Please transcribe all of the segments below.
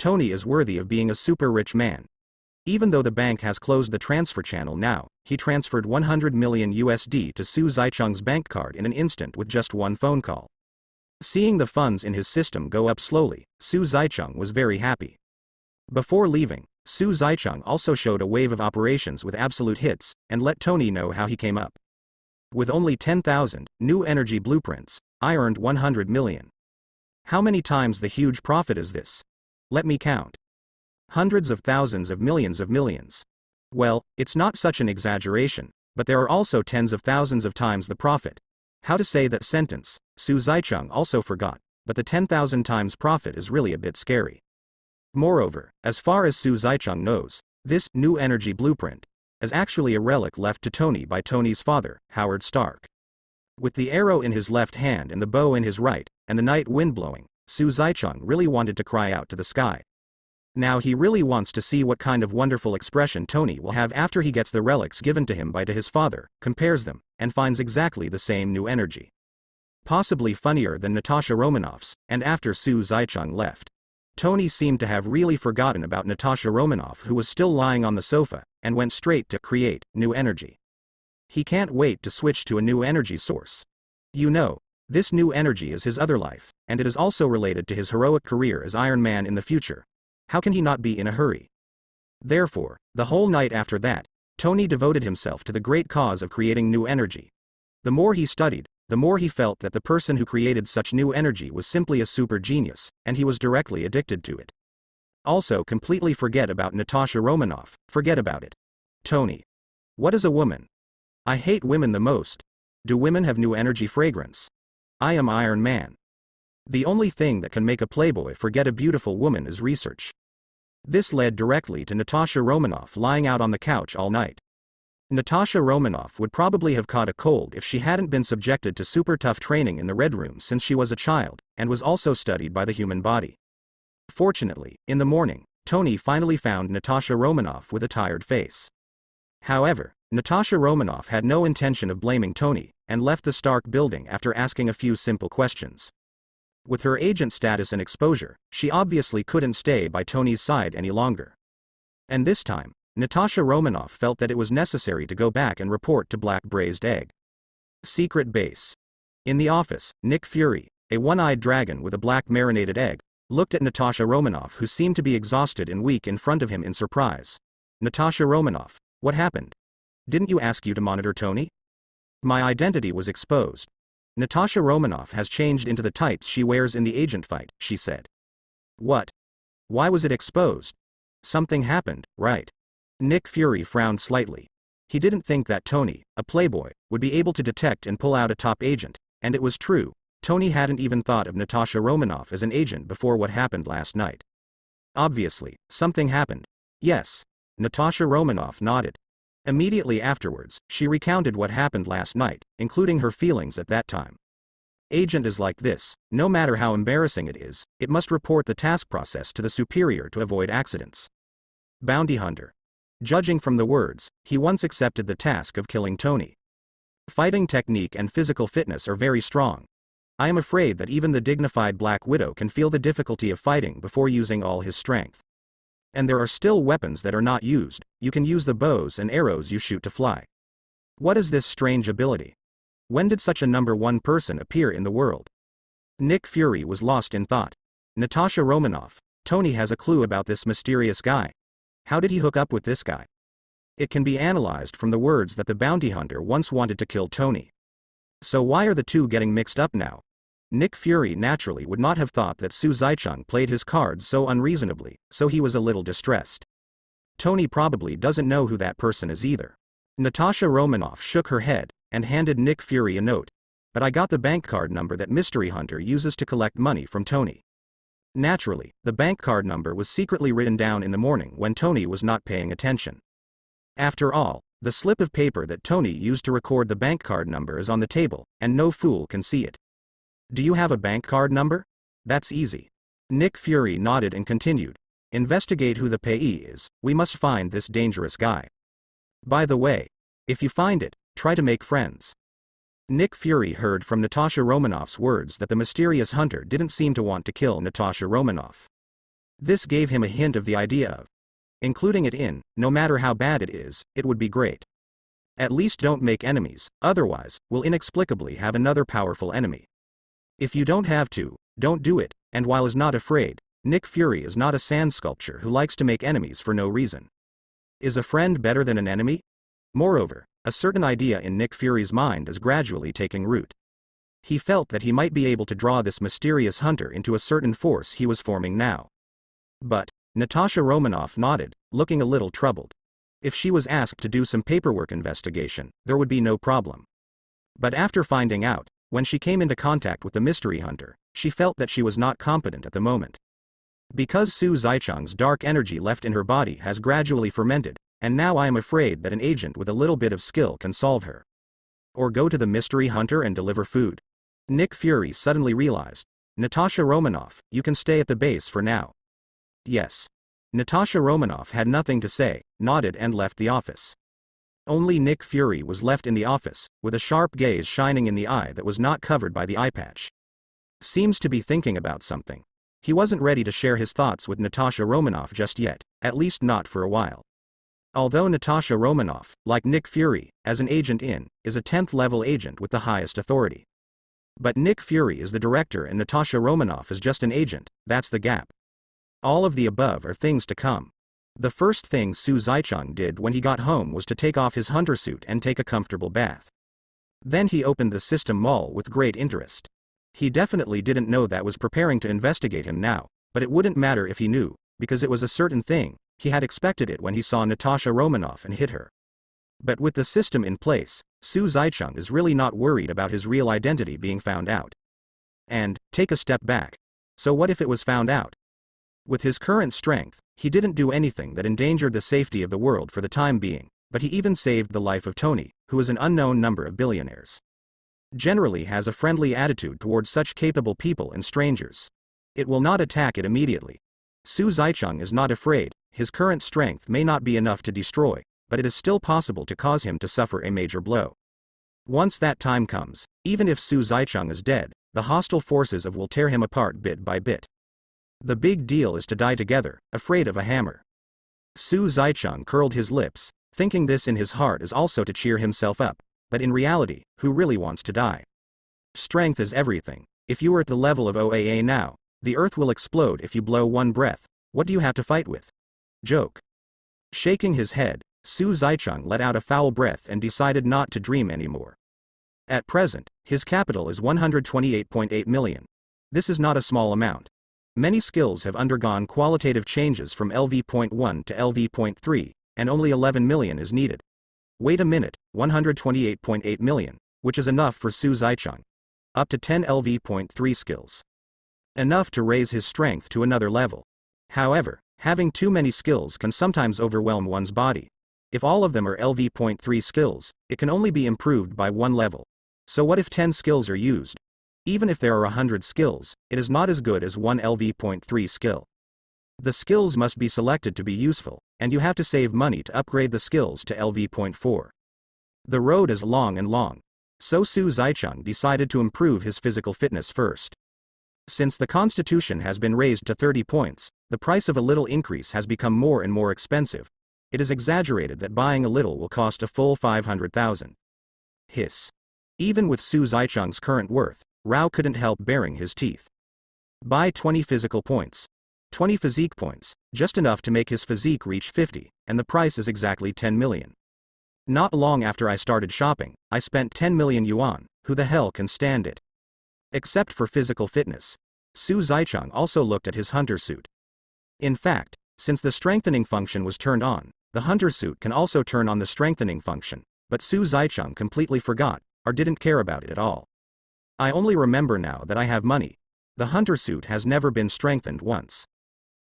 Tony is worthy of being a super rich man. Even though the bank has closed the transfer channel now, he transferred 100 million USD to Su Zicheng's bank card in an instant with just one phone call. Seeing the funds in his system go up slowly, Su Zicheng was very happy. Before leaving, Su Zicheng also showed a wave of operations with absolute hits, and let Tony know how he came up. With only 10,000 new energy blueprints, I earned 100 million. How many times the huge profit is this? Let me count. Hundreds of thousands of millions. Well, it's not such an exaggeration, but there are also tens of thousands of times the profit. How to say that sentence, Su Zicheng also forgot, but the 10,000 times profit is really a bit scary. Moreover, as far as Su Zicheng knows, this new energy blueprint is actually a relic left to Tony by Tony's father, Howard Stark. With the arrow in his left hand and the bow in his right, and the night wind blowing, Su Zicheng really wanted to cry out to the sky. Now he really wants to see what kind of wonderful expression Tony will have after he gets the relics given to him by his father, compares them, and finds exactly the same new energy. Possibly funnier than Natasha Romanoff's, and after Su Zicheng left. Tony seemed to have really forgotten about Natasha Romanoff, who was still lying on the sofa, and went straight to create new energy. He can't wait to switch to a new energy source. You know, this new energy is his other life, and it is also related to his heroic career as Iron Man in the future. How can he not be in a hurry? Therefore, the whole night after that, Tony devoted himself to the great cause of creating new energy. The more he studied, the more he felt that the person who created such new energy was simply a super genius, and he was directly addicted to it. Also completely forget about Natasha Romanoff, forget about it. Tony. What is a woman? I hate women the most. Do women have new energy fragrance? I am Iron Man. The only thing that can make a playboy forget a beautiful woman is research. This led directly to Natasha Romanoff lying out on the couch all night. Natasha Romanoff would probably have caught a cold if she hadn't been subjected to super tough training in the Red Room since she was a child, and was also studied by the human body. Fortunately, in the morning, Tony finally found Natasha Romanoff with a tired face. However, Natasha Romanoff had no intention of blaming Tony, and left the Stark building after asking a few simple questions. With her agent status and exposure, she obviously couldn't stay by Tony's side any longer. And this time, Natasha Romanoff felt that it was necessary to go back and report to Black Braised Egg. Secret base. In the office, Nick Fury, a one-eyed dragon with a black marinated egg, looked at Natasha Romanoff, who seemed to be exhausted and weak, in front of him in surprise. Natasha Romanoff, what happened? Didn't you ask you to monitor Tony? My identity was exposed. Natasha Romanoff has changed into the tights she wears in the agent fight, she said. What? Why was it exposed? Something happened, right? Nick Fury frowned slightly. He didn't think that Tony, a playboy, would be able to detect and pull out a top agent, and it was true. Tony hadn't even thought of Natasha Romanoff as an agent before what happened last night. Obviously, something happened. Yes. Natasha Romanoff nodded. Immediately afterwards, she recounted what happened last night, including her feelings at that time. Agent is like this, no matter how embarrassing it is, it must report the task process to the superior to avoid accidents. Bounty hunter. Judging from the words, he once accepted the task of killing Tony. Fighting technique and physical fitness are very strong. I am afraid that even the dignified Black Widow can feel the difficulty of fighting before using all his strength. And there are still weapons that are not used. You can use the bows and arrows you shoot to fly. What is this strange ability? When did such a number one person appear in the world? Nick Fury was lost in thought. Natasha Romanoff, Tony has a clue about this mysterious guy. How did he hook up with this guy? It can be analyzed from the words that the bounty hunter once wanted to kill Tony. So why are the two getting mixed up now? Nick Fury naturally would not have thought that Su Zicheng played his cards so unreasonably, so he was a little distressed. Tony probably doesn't know who that person is either. Natasha Romanoff shook her head, and handed Nick Fury a note. But I got the bank card number that Mystery Hunter uses to collect money from Tony. Naturally, the bank card number was secretly written down in the morning when Tony was not paying attention. After all, the slip of paper that Tony used to record the bank card number is on the table, and no fool can see it. Do you have a bank card number? That's easy. Nick Fury nodded and continued. Investigate who the payee is. We must find this dangerous guy. By the way, if you find it, try to make friends. Nick Fury heard from Natasha Romanoff's words that the mysterious hunter didn't seem to want to kill Natasha Romanoff. This gave him a hint of the idea of including it in, no matter how bad it is, it would be great. At least don't make enemies, otherwise, we'll inexplicably have another powerful enemy. If you don't have to, don't do it, and while is not afraid, Nick Fury is not a sand sculpture who likes to make enemies for no reason. Is a friend better than an enemy? Moreover, a certain idea in Nick Fury's mind is gradually taking root. He felt that he might be able to draw this mysterious hunter into a certain force he was forming now. But Natasha Romanoff nodded, looking a little troubled. If she was asked to do some paperwork investigation, there would be no problem. But after finding out, when she came into contact with the mystery hunter, she felt that she was not competent at the moment. Because Su Zaicheng's dark energy left in her body has gradually fermented, and now I am afraid that an agent with a little bit of skill can solve her. Or go to the mystery hunter and deliver food. Nick Fury suddenly realized. Natasha Romanoff, you can stay at the base for now. Yes. Natasha Romanoff had nothing to say, nodded and left the office. Only Nick Fury was left in the office, with a sharp gaze shining in the eye that was not covered by the eye patch. Seems to be thinking about something. He wasn't ready to share his thoughts with Natasha Romanoff just yet, at least not for a while. Although Natasha Romanoff, like Nick Fury, as an agent in, is a 10th level agent with the highest authority. But Nick Fury is the director and Natasha Romanoff is just an agent, that's the gap. All of the above are things to come. The first thing Su Zaicheng did when he got home was to take off his hunter suit and take a comfortable bath. Then he opened the system mall with great interest. He definitely didn't know that was preparing to investigate him now, but it wouldn't matter if he knew, because it was a certain thing, he had expected it when he saw Natasha Romanoff and hit her. But with the system in place, Su Zaicheng is really not worried about his real identity being found out. And, take a step back. So what if it was found out? With his current strength, he didn't do anything that endangered the safety of the world for the time being, but he even saved the life of Tony, who is an unknown number of billionaires. Generally has a friendly attitude towards such capable people and strangers. It will not attack it immediately. Su Zaicheng is not afraid, his current strength may not be enough to destroy, but it is still possible to cause him to suffer a major blow. Once that time comes, even if Su Zaicheng is dead, the hostile forces will tear him apart bit by bit. The big deal is to die together, afraid of a hammer. Su Zaicheng curled his lips, thinking this in his heart is also to cheer himself up, but in reality, who really wants to die? Strength is everything. If you are at the level of OAA now, the earth will explode if you blow one breath. What do you have to fight with? Joke. Shaking his head, Su Zaicheng let out a foul breath and decided not to dream anymore. At present, his capital is 128.8 million. This is not a small amount. Many skills have undergone qualitative changes from LV.1 to LV.3, and only 11 million is needed. Wait a minute, 128.8 million, which is enough for Su Zaicheng. Up to 10 LV.3 skills. Enough to raise his strength to another level. However, having too many skills can sometimes overwhelm one's body. If all of them are LV.3 skills, it can only be improved by one level. So what if 10 skills are used? Even if there are 100 skills, it is not as good as one LV.3 skill. The skills must be selected to be useful, and you have to save money to upgrade the skills to LV.4. The road is long and long. So Su Zaicheng decided to improve his physical fitness first. Since the constitution has been raised to 30 points, the price of a little increase has become more and more expensive. It is exaggerated that buying a little will cost a full 500,000. Hiss. Even with Su Zaicheng's current worth, Rao couldn't help baring his teeth. Buy 20 physical points. 20 physique points, just enough to make his physique reach 50, and the price is exactly 10 million. Not long after I started shopping, I spent 10 million yuan, who the hell can stand it? Except for physical fitness. Su Zaicheng also looked at his hunter suit. In fact, since the strengthening function was turned on, the hunter suit can also turn on the strengthening function, but Su Zaicheng completely forgot, or didn't care about it at all. I only remember now that I have money. The hunter suit has never been strengthened once.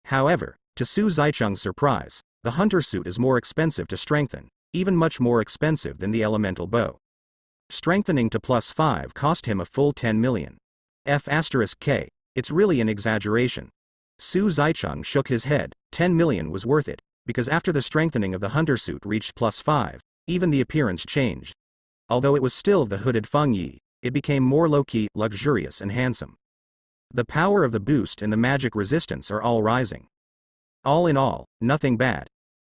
However, to Su Zaicheng's surprise, the hunter suit is more expensive to strengthen, even much more expensive than the elemental bow. Strengthening to +5 cost him a full 10 million. F*K, it's really an exaggeration. Su Zaicheng shook his head, 10 million was worth it, because after the strengthening of the hunter suit reached +5, even the appearance changed. Although it was still the hooded Feng Yi, it became more low-key, luxurious and handsome. The power of the boost and the magic resistance are all rising. All in all, nothing bad.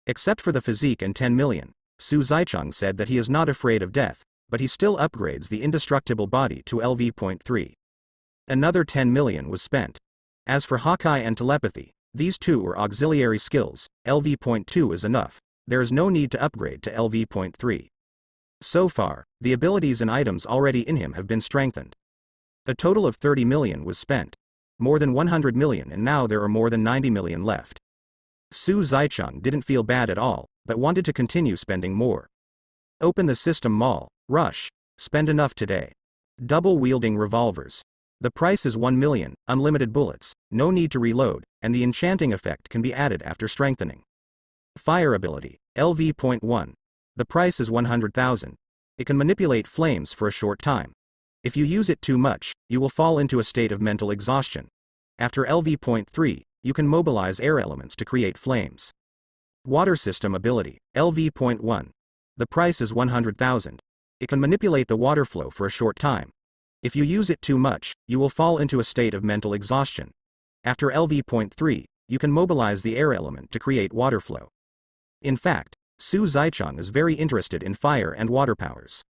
Except for the physique and 10 million. Su Zicheng said that he is not afraid of death, but he still upgrades the indestructible body to LV.3. Another 10 million was spent. As for Hawkeye and telepathy, these two were auxiliary skills. LV.2 is enough. There is no need to upgrade to LV.3. So far, the abilities and items already in him have been strengthened. A total of 30 million was spent. More than 100 million, and now there are more than 90 million left. Su Zicheng didn't feel bad at all, but wanted to continue spending more. Open the system mall, rush, spend enough today. Double-wielding revolvers. The price is 1 million, unlimited bullets, no need to reload, and the enchanting effect can be added after strengthening. Fire ability, LV.1. The price is 100,000. It can manipulate flames for a short time. If you use it too much, you will fall into a state of mental exhaustion. After LV.3, you can mobilize air elements to create flames. Water system ability, LV.1. The price is 100,000. It can manipulate the water flow for a short time. If you use it too much, you will fall into a state of mental exhaustion. After LV.3, you can mobilize the air element to create water flow. In fact, Su Zicheng is very interested in fire and water powers.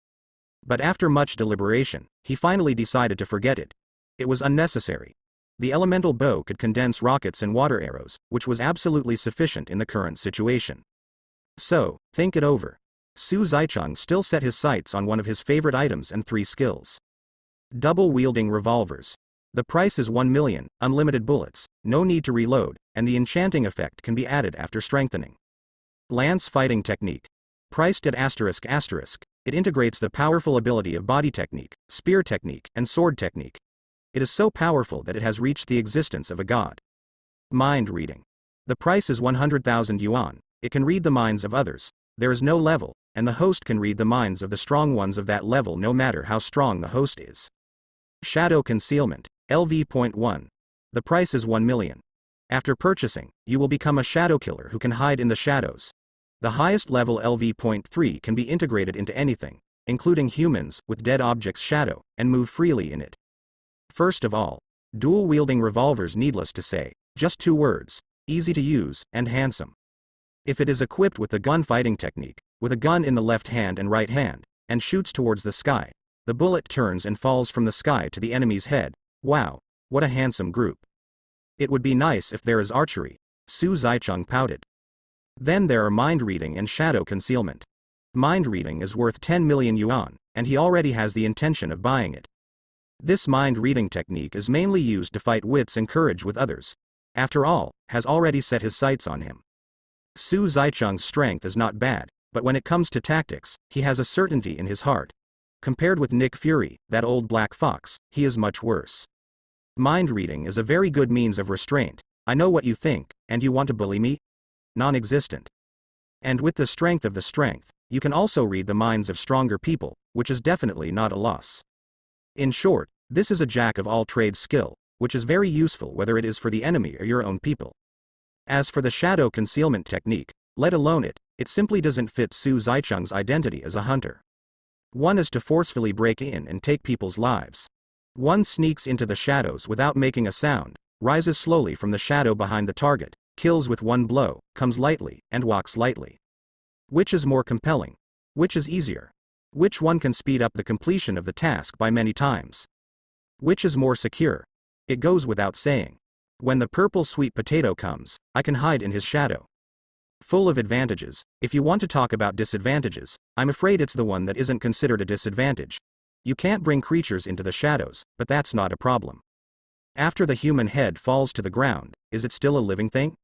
But after much deliberation, he finally decided to forget it. It was unnecessary. The elemental bow could condense rockets and water arrows, which was absolutely sufficient in the current situation. So, think it over. Su Zicheng still set his sights on one of his favorite items and 3 skills. Double-wielding revolvers. The price is 1 million, unlimited bullets, no need to reload, and the enchanting effect can be added after strengthening. Lance fighting technique. Priced at ***, it integrates the powerful ability of body technique, spear technique, and sword technique. It is so powerful that it has reached the existence of a god. Mind reading. The price is 100,000 yuan, it can read the minds of others, there is no level, and the host can read the minds of the strong ones of that level no matter how strong the host is. Shadow concealment, LV.1. The price is 1 million. After purchasing, you will become a shadow killer who can hide in the shadows. The highest level LV.3 can be integrated into anything, including humans, with dead objects shadow, and move freely in it. First of all, dual-wielding revolvers, needless to say, just 2 words, easy to use, and handsome. If it is equipped with the gunfighting technique, with a gun in the left hand and right hand, and shoots towards the sky, the bullet turns and falls from the sky to the enemy's head. Wow, what a handsome group. It would be nice if there is archery. Su Zicheng pouted. Then there are mind reading and shadow concealment. Mind reading is worth 10 million yuan, and he already has the intention of buying it. This mind reading technique is mainly used to fight wits and courage with others. After all, has already set his sights on him. Su Zicheng's strength is not bad, but when it comes to tactics, he has a certainty in his heart. Compared with Nick Fury, that old black fox, he is much worse. Mind reading is a very good means of restraint. I know what you think, and you want to bully me? Non-existent. And with the strength of the strength, you can also read the minds of stronger people, which is definitely not a loss. In short, this is a jack-of-all-trades skill, which is very useful whether it is for the enemy or your own people. As for the shadow concealment technique, let alone it simply doesn't fit Su Zicheng's identity as a hunter. One is to forcefully break in and take people's lives. One sneaks into the shadows without making a sound, rises slowly from the shadow behind the target, kills with one blow, comes lightly, and walks lightly. Which is more compelling? Which is easier? Which one can speed up the completion of the task by many times? Which is more secure? It goes without saying. When the purple sweet potato comes, I can hide in his shadow. Full of advantages. If you want to talk about disadvantages, I'm afraid it's the one that isn't considered a disadvantage. You can't bring creatures into the shadows, but that's not a problem. After the human head falls to the ground, is it still a living thing?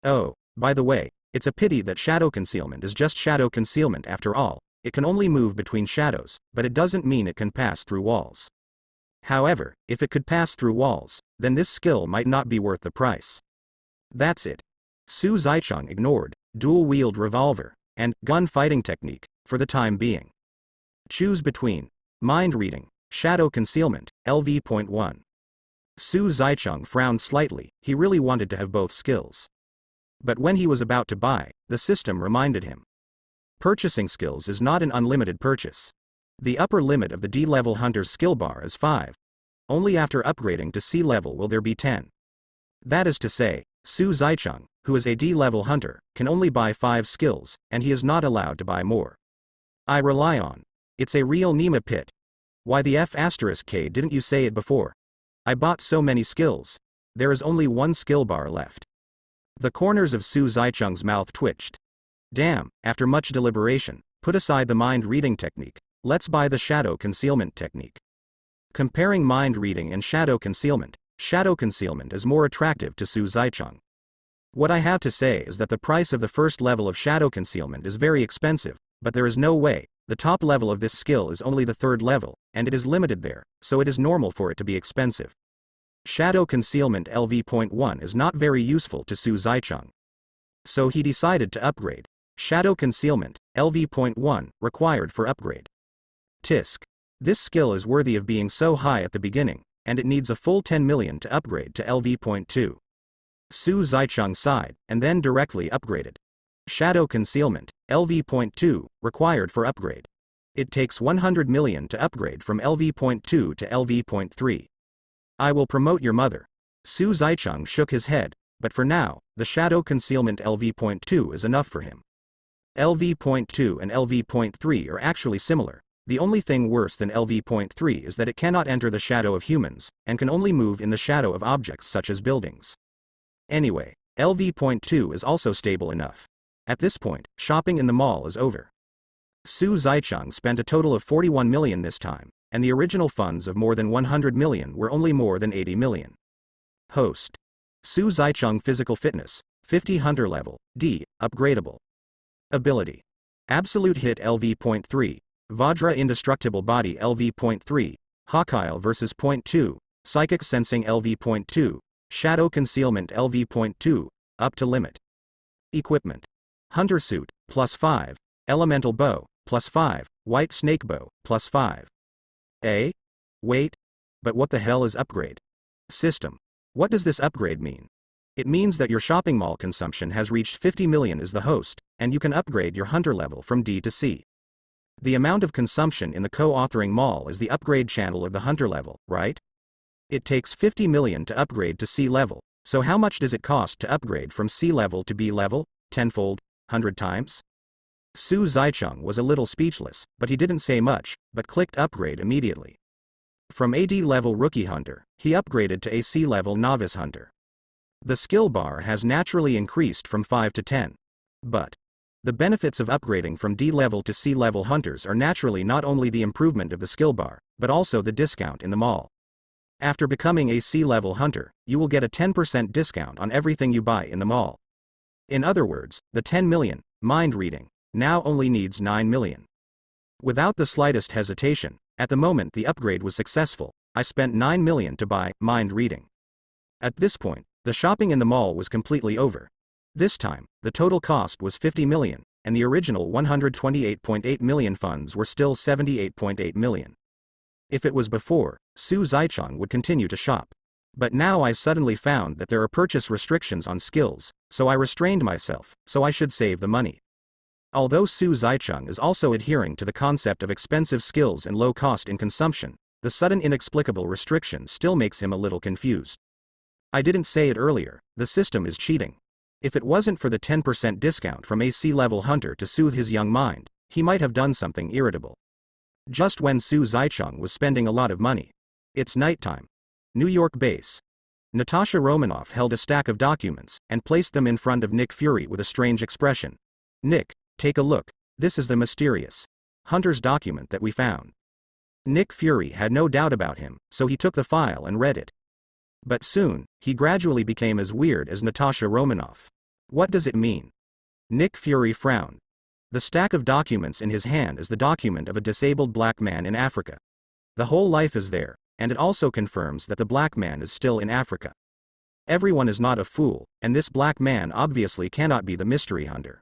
Oh, by the way, it's a pity that shadow concealment is just shadow concealment after all. It can only move between shadows, but it doesn't mean it can pass through walls. However, if it could pass through walls, then this skill might not be worth the price. That's it. Su Zicheng ignored dual-wield revolver and gun fighting technique for the time being. Choose between mind reading, shadow concealment, LV.1. Su Zicheng frowned slightly. He really wanted to have both skills. But when he was about to buy, the system reminded him. Purchasing skills is not an unlimited purchase. The upper limit of the D-level hunter's skill bar is 5. Only after upgrading to C level will there be 10. That is to say, Su Zicheng, who is a D-level hunter, can only buy 5 skills, and he is not allowed to buy more. I rely on. It's a real Nema pit. Why the F*K didn't you say it before? I bought so many skills. There is only one skill bar left. The corners of Su Zicheng's mouth twitched. Damn, after much deliberation, put aside the mind reading technique, let's buy the shadow concealment technique. Comparing mind reading and shadow concealment is more attractive to Su Zicheng. What I have to say is that the price of the first level of shadow concealment is very expensive, but there is no way. The top level of this skill is only the 3rd level, and it is limited there, so it is normal for it to be expensive. Shadow concealment LV.1 is not very useful to Su Zicheng. So he decided to upgrade. Shadow concealment, LV.1, required for upgrade. Tisk. This skill is worthy of being so high at the beginning, and it needs a full 10 million to upgrade to LV.2. Su Zicheng sighed, and then directly upgraded. Shadow concealment, LV.2, required for upgrade. It takes 100 million to upgrade from LV.2 to LV.3. I will promote your mother. Su Zicheng shook his head, but for now, the shadow concealment LV.2 is enough for him. LV.2 and LV.3 are actually similar. The only thing worse than LV.3 is that it cannot enter the shadow of humans, and can only move in the shadow of objects such as buildings. Anyway, LV.2 is also stable enough. At this point, shopping in the mall is over. Su Zicheng spent a total of 41 million this time, and the original funds of more than 100 million were only more than 80 million. Host. Su Zicheng physical fitness, 50 hunter level, D, upgradable. Ability. Absolute hit LV.3, Vajra indestructible body LV.3, Hawkeye vs. .2, psychic sensing LV.2, shadow concealment LV.2, up to limit. Equipment. Hunter suit, +5, elemental bow, +5, white snake bow, +5. Wait. But what the hell is upgrade? System. What does this upgrade mean? It means that your shopping mall consumption has reached 50 million as the host, and you can upgrade your hunter level from D to C. The amount of consumption in the co-authoring mall is the upgrade channel of the hunter level, right? It takes 50 million to upgrade to C level, so how much does it cost to upgrade from C level to B level? Tenfold? 100 times? Su Zicheng was a little speechless, but he didn't say much, but clicked upgrade immediately. From AD level rookie hunter, he upgraded to AC level novice hunter. The skill bar has naturally increased from 5 to 10. But the benefits of upgrading from D level to C level hunters are naturally not only the improvement of the skill bar, but also the discount in the mall. After becoming a C level hunter, you will get a 10% discount on everything you buy in the mall. In other words, the 10 million, mind reading, now only needs 9 million. Without the slightest hesitation, at the moment the upgrade was successful, I spent 9 million to buy mind reading. At this point, the shopping in the mall was completely over. This time, the total cost was 50 million, and the original 128.8 million funds were still 78.8 million. If it was before, Su Zicheng would continue to shop. But now I suddenly found that there are purchase restrictions on skills, so I restrained myself, so I should save the money. Although Su Zicheng is also adhering to the concept of expensive skills and low cost in consumption, the sudden inexplicable restriction still makes him a little confused. I didn't say it earlier, the system is cheating. If it wasn't for the 10% discount from a C-level hunter to soothe his young mind, he might have done something irritable. Just when Su Zicheng was spending a lot of money. It's nighttime. New York base. Natasha Romanoff held a stack of documents, and placed them in front of Nick Fury with a strange expression. Nick, take a look, this is the mysterious hunter's document that we found. Nick Fury had no doubt about him, so he took the file and read it. But soon, he gradually became as weird as Natasha Romanoff. What does it mean? Nick Fury frowned. The stack of documents in his hand is the document of a disabled black man in Africa. The whole life is there, and it also confirms that the black man is still in Africa. Everyone is not a fool, and this black man obviously cannot be the mystery hunter.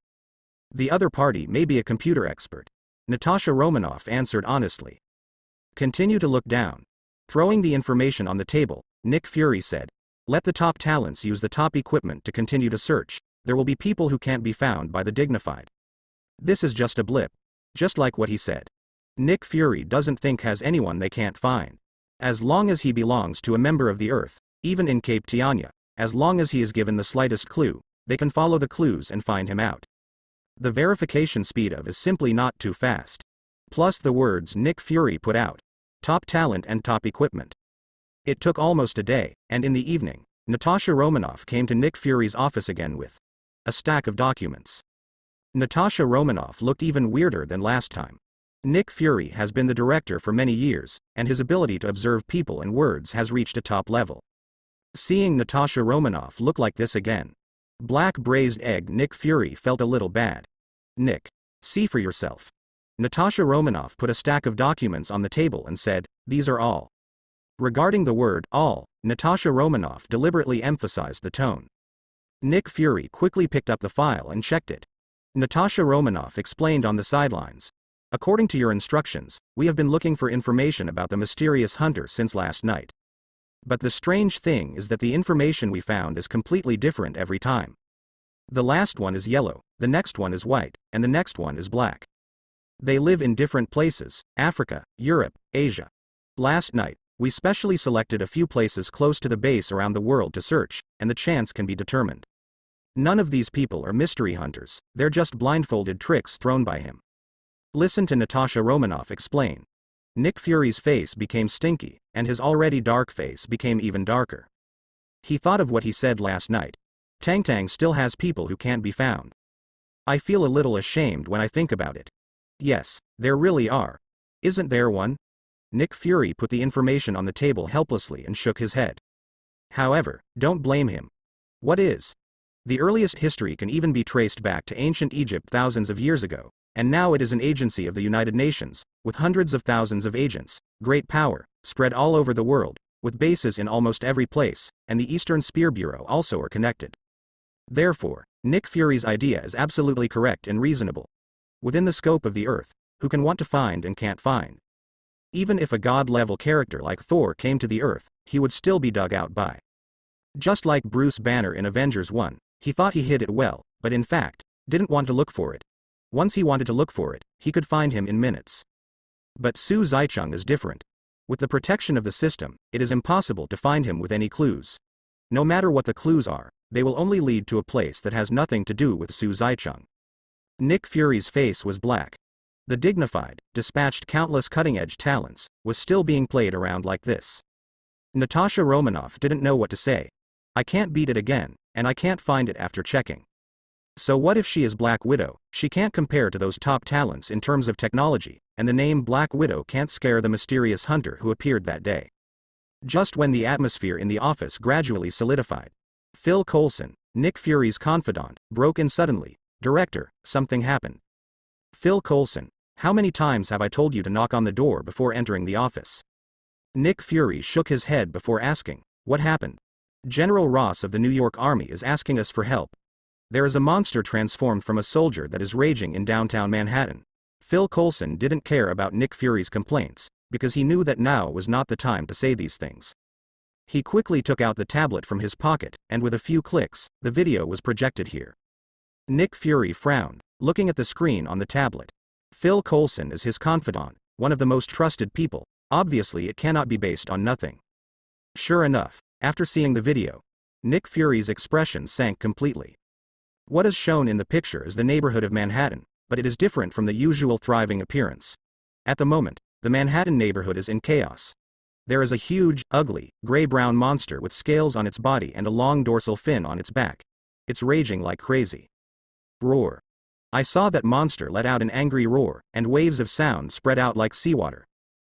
The other party may be a computer expert. Natasha Romanoff answered honestly. Continue to look down. Throwing the information on the table, Nick Fury said, let the top talents use the top equipment to continue to search. There will be people who can't be found by the dignified. This is just a blip. Just like what he said. Nick Fury doesn't think has anyone they can't find. As long as he belongs to a member of the Earth, even in Cape Tiana, as long as he is given the slightest clue, they can follow the clues and find him out. The verification speed of is simply not too fast. Plus the words Nick Fury put out. Top talent and top equipment. It took almost a day, and in the evening, Natasha Romanoff came to Nick Fury's office again with a stack of documents. Natasha Romanoff looked even weirder than last time. Nick Fury has been the director for many years, and his ability to observe people and words has reached a top level. Seeing Natasha Romanoff look like this again, black braised egg, Nick Fury felt a little bad. Nick, see for yourself. Natasha Romanoff put a stack of documents on the table and said, these are all. Regarding the word all, Natasha Romanoff deliberately emphasized the tone. Nick Fury quickly picked up the file and checked it. Natasha Romanoff explained on the sidelines. According to your instructions, we have been looking for information about the mysterious hunter since last night. But the strange thing is that the information we found is completely different every time. The last one is yellow, the next one is white, and the next one is black. They live in different places, Africa, Europe, Asia. Last night, we specially selected a few places close to the base around the world to search, and the chance can be determined. None of these people are mystery hunters, they're just blindfolded tricks thrown by him. Listen to Natasha Romanoff explain. Nick Fury's face became stinky, and his already dark face became even darker. He thought of what he said last night. Tang Tang still has people who can't be found. I feel a little ashamed when I think about it. Yes, there really are. Isn't there one? Nick Fury put the information on the table helplessly and shook his head. However, don't blame him. What is? The earliest history can even be traced back to ancient Egypt thousands of years ago, and now it is an agency of the United Nations, with hundreds of thousands of agents, great power, spread all over the world, with bases in almost every place, and the Eastern Spear Bureau also are connected. Therefore, Nick Fury's idea is absolutely correct and reasonable. Within the scope of the Earth, who can want to find and can't find? Even if a god-level character like Thor came to the Earth, he would still be dug out by. Just like Bruce Banner in Avengers 1, he thought he hid it well, but in fact, didn't want to look for it. Once he wanted to look for it, he could find him in minutes. But Su Zaicheng is different. With the protection of the system, it is impossible to find him with any clues. No matter what the clues are, they will only lead to a place that has nothing to do with Su Zaicheng. Nick Fury's face was black. The dignified, dispatched countless cutting-edge talents, was still being played around like this. Natasha Romanoff didn't know what to say. I can't beat it again, and I can't find it after checking. So what if she is Black Widow? She can't compare to those top talents in terms of technology, and the name Black Widow can't scare the mysterious hunter who appeared that day. Just when the atmosphere in the office gradually solidified, Phil Coulson, Nick Fury's confidant, broke in suddenly. Director, something happened. Phil Coulson, how many times have I told you to knock on the door before entering the office? Nick Fury shook his head before asking, what happened? General Ross of the New York Army is asking us for help. There is a monster transformed from a soldier that is raging in downtown Manhattan. Phil Coulson didn't care about Nick Fury's complaints, because he knew that now was not the time to say these things. He quickly took out the tablet from his pocket, and with a few clicks, the video was projected here. Nick Fury frowned, looking at the screen on the tablet. Phil Coulson is his confidant, one of the most trusted people. Obviously it cannot be based on nothing. Sure enough, after seeing the video, Nick Fury's expression sank completely. What is shown in the picture is the neighborhood of Manhattan, but it is different from the usual thriving appearance. At the moment, the Manhattan neighborhood is in chaos. There is a huge, ugly, gray-brown monster with scales on its body and a long dorsal fin on its back. It's raging like crazy. Roar. I saw that monster let out an angry roar, and waves of sound spread out like seawater.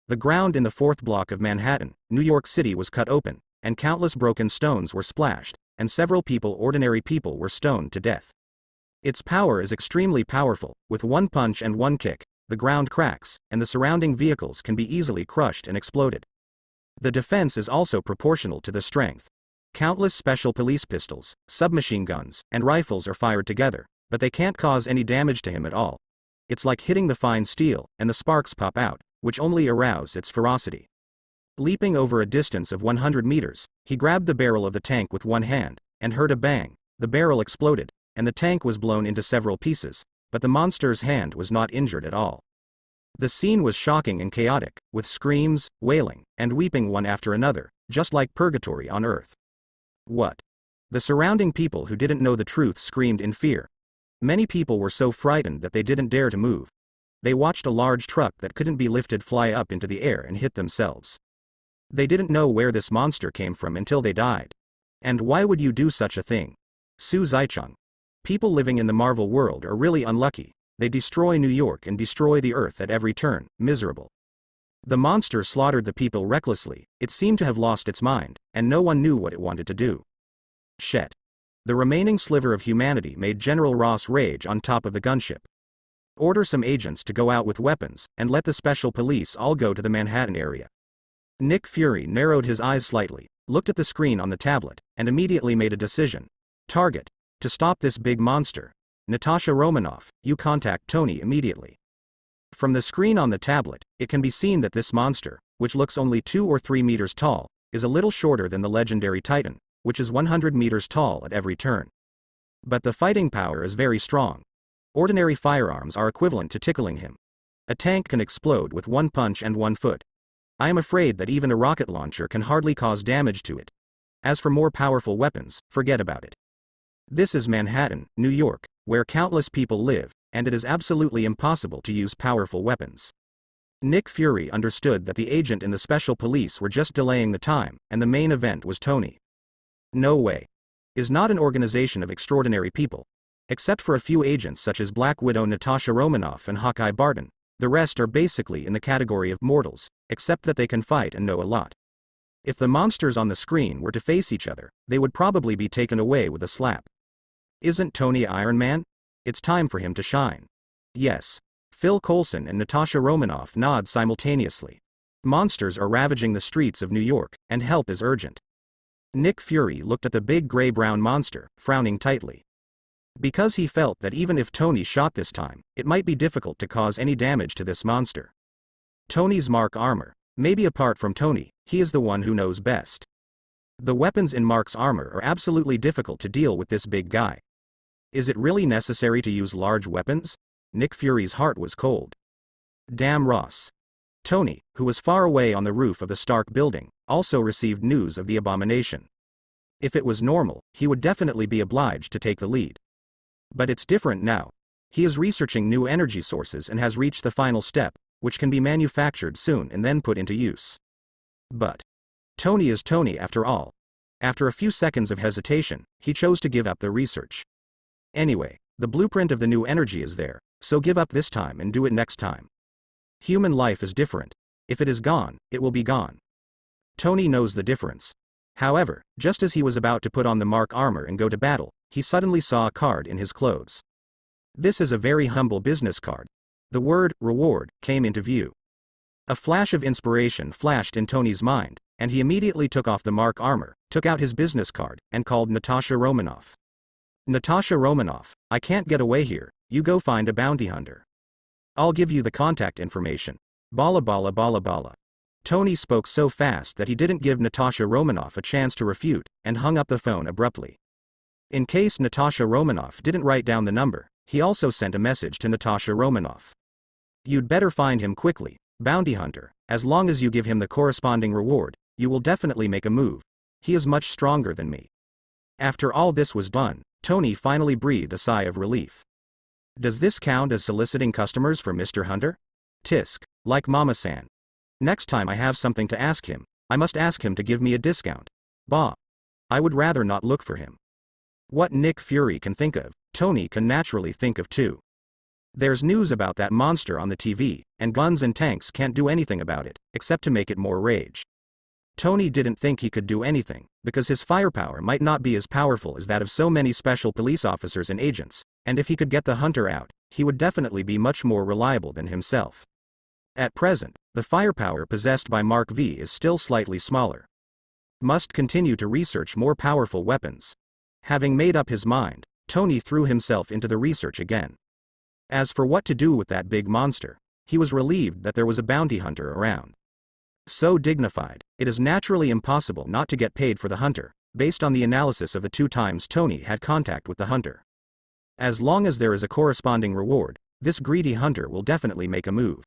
The ground in the 4th block of Manhattan, New York City was cut open, and countless broken stones were splashed, and several ordinary people were stoned to death. Its power is extremely powerful. With one punch and one kick, the ground cracks, and the surrounding vehicles can be easily crushed and exploded. The defense is also proportional to the strength. Countless special police pistols, submachine guns, and rifles are fired together, but they can't cause any damage to him at all. It's like hitting the fine steel, and the sparks pop out, which only arouse its ferocity. Leaping over a distance of 100 meters, he grabbed the barrel of the tank with one hand, and heard a bang. The barrel exploded, and the tank was blown into several pieces, but the monster's hand was not injured at all. The scene was shocking and chaotic, with screams, wailing, and weeping one after another, just like purgatory on Earth. What? The surrounding people who didn't know the truth screamed in fear. Many people were so frightened that they didn't dare to move. They watched a large truck that couldn't be lifted fly up into the air and hit themselves. They didn't know where this monster came from until they died. And why would you do such a thing? Su Zaicheng. People living in the Marvel world are really unlucky. They destroy New York and destroy the earth at every turn, miserable. The monster slaughtered the people recklessly, it seemed to have lost its mind, and no one knew what it wanted to do. Shit. The remaining sliver of humanity made General Ross rage on top of the gunship. Order some agents to go out with weapons, and let the special police all go to the Manhattan area. Nick Fury narrowed his eyes slightly, looked at the screen on the tablet, and immediately made a decision. Target. To stop this big monster. Natasha Romanoff, you contact Tony immediately. From the screen on the tablet, it can be seen that this monster, which looks only 2 or 3 meters tall, is a little shorter than the legendary Titan, which is 100 meters tall at every turn. But the fighting power is very strong. Ordinary firearms are equivalent to tickling him. A tank can explode with one punch and one foot. I am afraid that even a rocket launcher can hardly cause damage to it. As for more powerful weapons, forget about it. This is Manhattan, New York, where countless people live, and it is absolutely impossible to use powerful weapons. Nick Fury understood that the agent in the special police were just delaying the time, and the main event was Tony. No way. Is not an organization of extraordinary people. Except for a few agents such as Black Widow Natasha Romanoff and Hawkeye Barton, the rest are basically in the category of mortals, except that they can fight and know a lot. If the monsters on the screen were to face each other, they would probably be taken away with a slap. Isn't Tony Iron Man? It's time for him to shine. Yes. Phil Coulson and Natasha Romanoff nod simultaneously. Monsters are ravaging the streets of New York, and help is urgent. Nick Fury looked at the big gray-brown monster, frowning tightly. Because he felt that even if Tony shot this time, it might be difficult to cause any damage to this monster. Tony's Mark armor. Maybe apart from Tony, he is the one who knows best. The weapons in Mark's armor are absolutely difficult to deal with this big guy. Is it really necessary to use large weapons? Nick Fury's heart was cold. Damn Ross. Tony, who was far away on the roof of the Stark building, also received news of the abomination. If it was normal, he would definitely be obliged to take the lead. But it's different now. He is researching new energy sources and has reached the final step, which can be manufactured soon and then put into use. But Tony is Tony after all. After a few seconds of hesitation, he chose to give up the research. Anyway, the blueprint of the new energy is there, so give up this time and do it next time. Human life is different. If it is gone, it will be gone. Tony knows the difference. However, just as he was about to put on the Mark armor and go to battle, he suddenly saw a card in his clothes. This is a very humble business card. The word, reward, came into view. A flash of inspiration flashed in Tony's mind, and he immediately took off the Mark armor, took out his business card, and called Natasha Romanoff. Natasha Romanoff, I can't get away here, you go find a bounty hunter. I'll give you the contact information. Bala bala bala bala. Tony spoke so fast that he didn't give Natasha Romanoff a chance to refute, and hung up the phone abruptly. In case Natasha Romanoff didn't write down the number, he also sent a message to Natasha Romanoff. You'd better find him quickly, bounty hunter, as long as you give him the corresponding reward, you will definitely make a move. He is much stronger than me. After all this was done, Tony finally breathed a sigh of relief. Does this count as soliciting customers for Mr. Hunter? Tisk, like Mama-san. Next time I have something to ask him, I must ask him to give me a discount. Bah. I would rather not look for him. What Nick Fury can think of, Tony can naturally think of too. There's news about that monster on the TV, and guns and tanks can't do anything about it, except to make it more rage. Tony didn't think he could do anything, because his firepower might not be as powerful as that of so many special police officers and agents, and if he could get the hunter out, he would definitely be much more reliable than himself. At present, the firepower possessed by Mark V is still slightly smaller. Must continue to research more powerful weapons. Having made up his mind, Tony threw himself into the research again. As for what to do with that big monster, he was relieved that there was a bounty hunter around. So dignified, it is naturally impossible not to get paid for the hunter, based on the analysis of the 2 times Tony had contact with the hunter. As long as there is a corresponding reward, this greedy hunter will definitely make a move.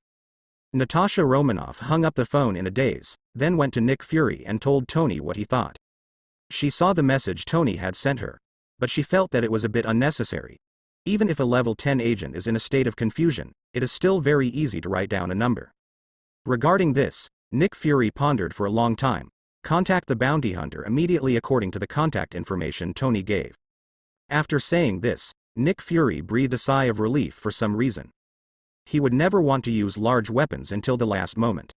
Natasha Romanoff hung up the phone in a daze, then went to Nick Fury and told Tony what he thought. She saw the message Tony had sent her, but she felt that it was a bit unnecessary. Even if a level 10 agent is in a state of confusion, it is still very easy to write down a number. Regarding this, Nick Fury pondered for a long time. Contact the bounty hunter immediately according to the contact information Tony gave. After saying this, Nick Fury breathed a sigh of relief for some reason. He would never want to use large weapons until the last moment.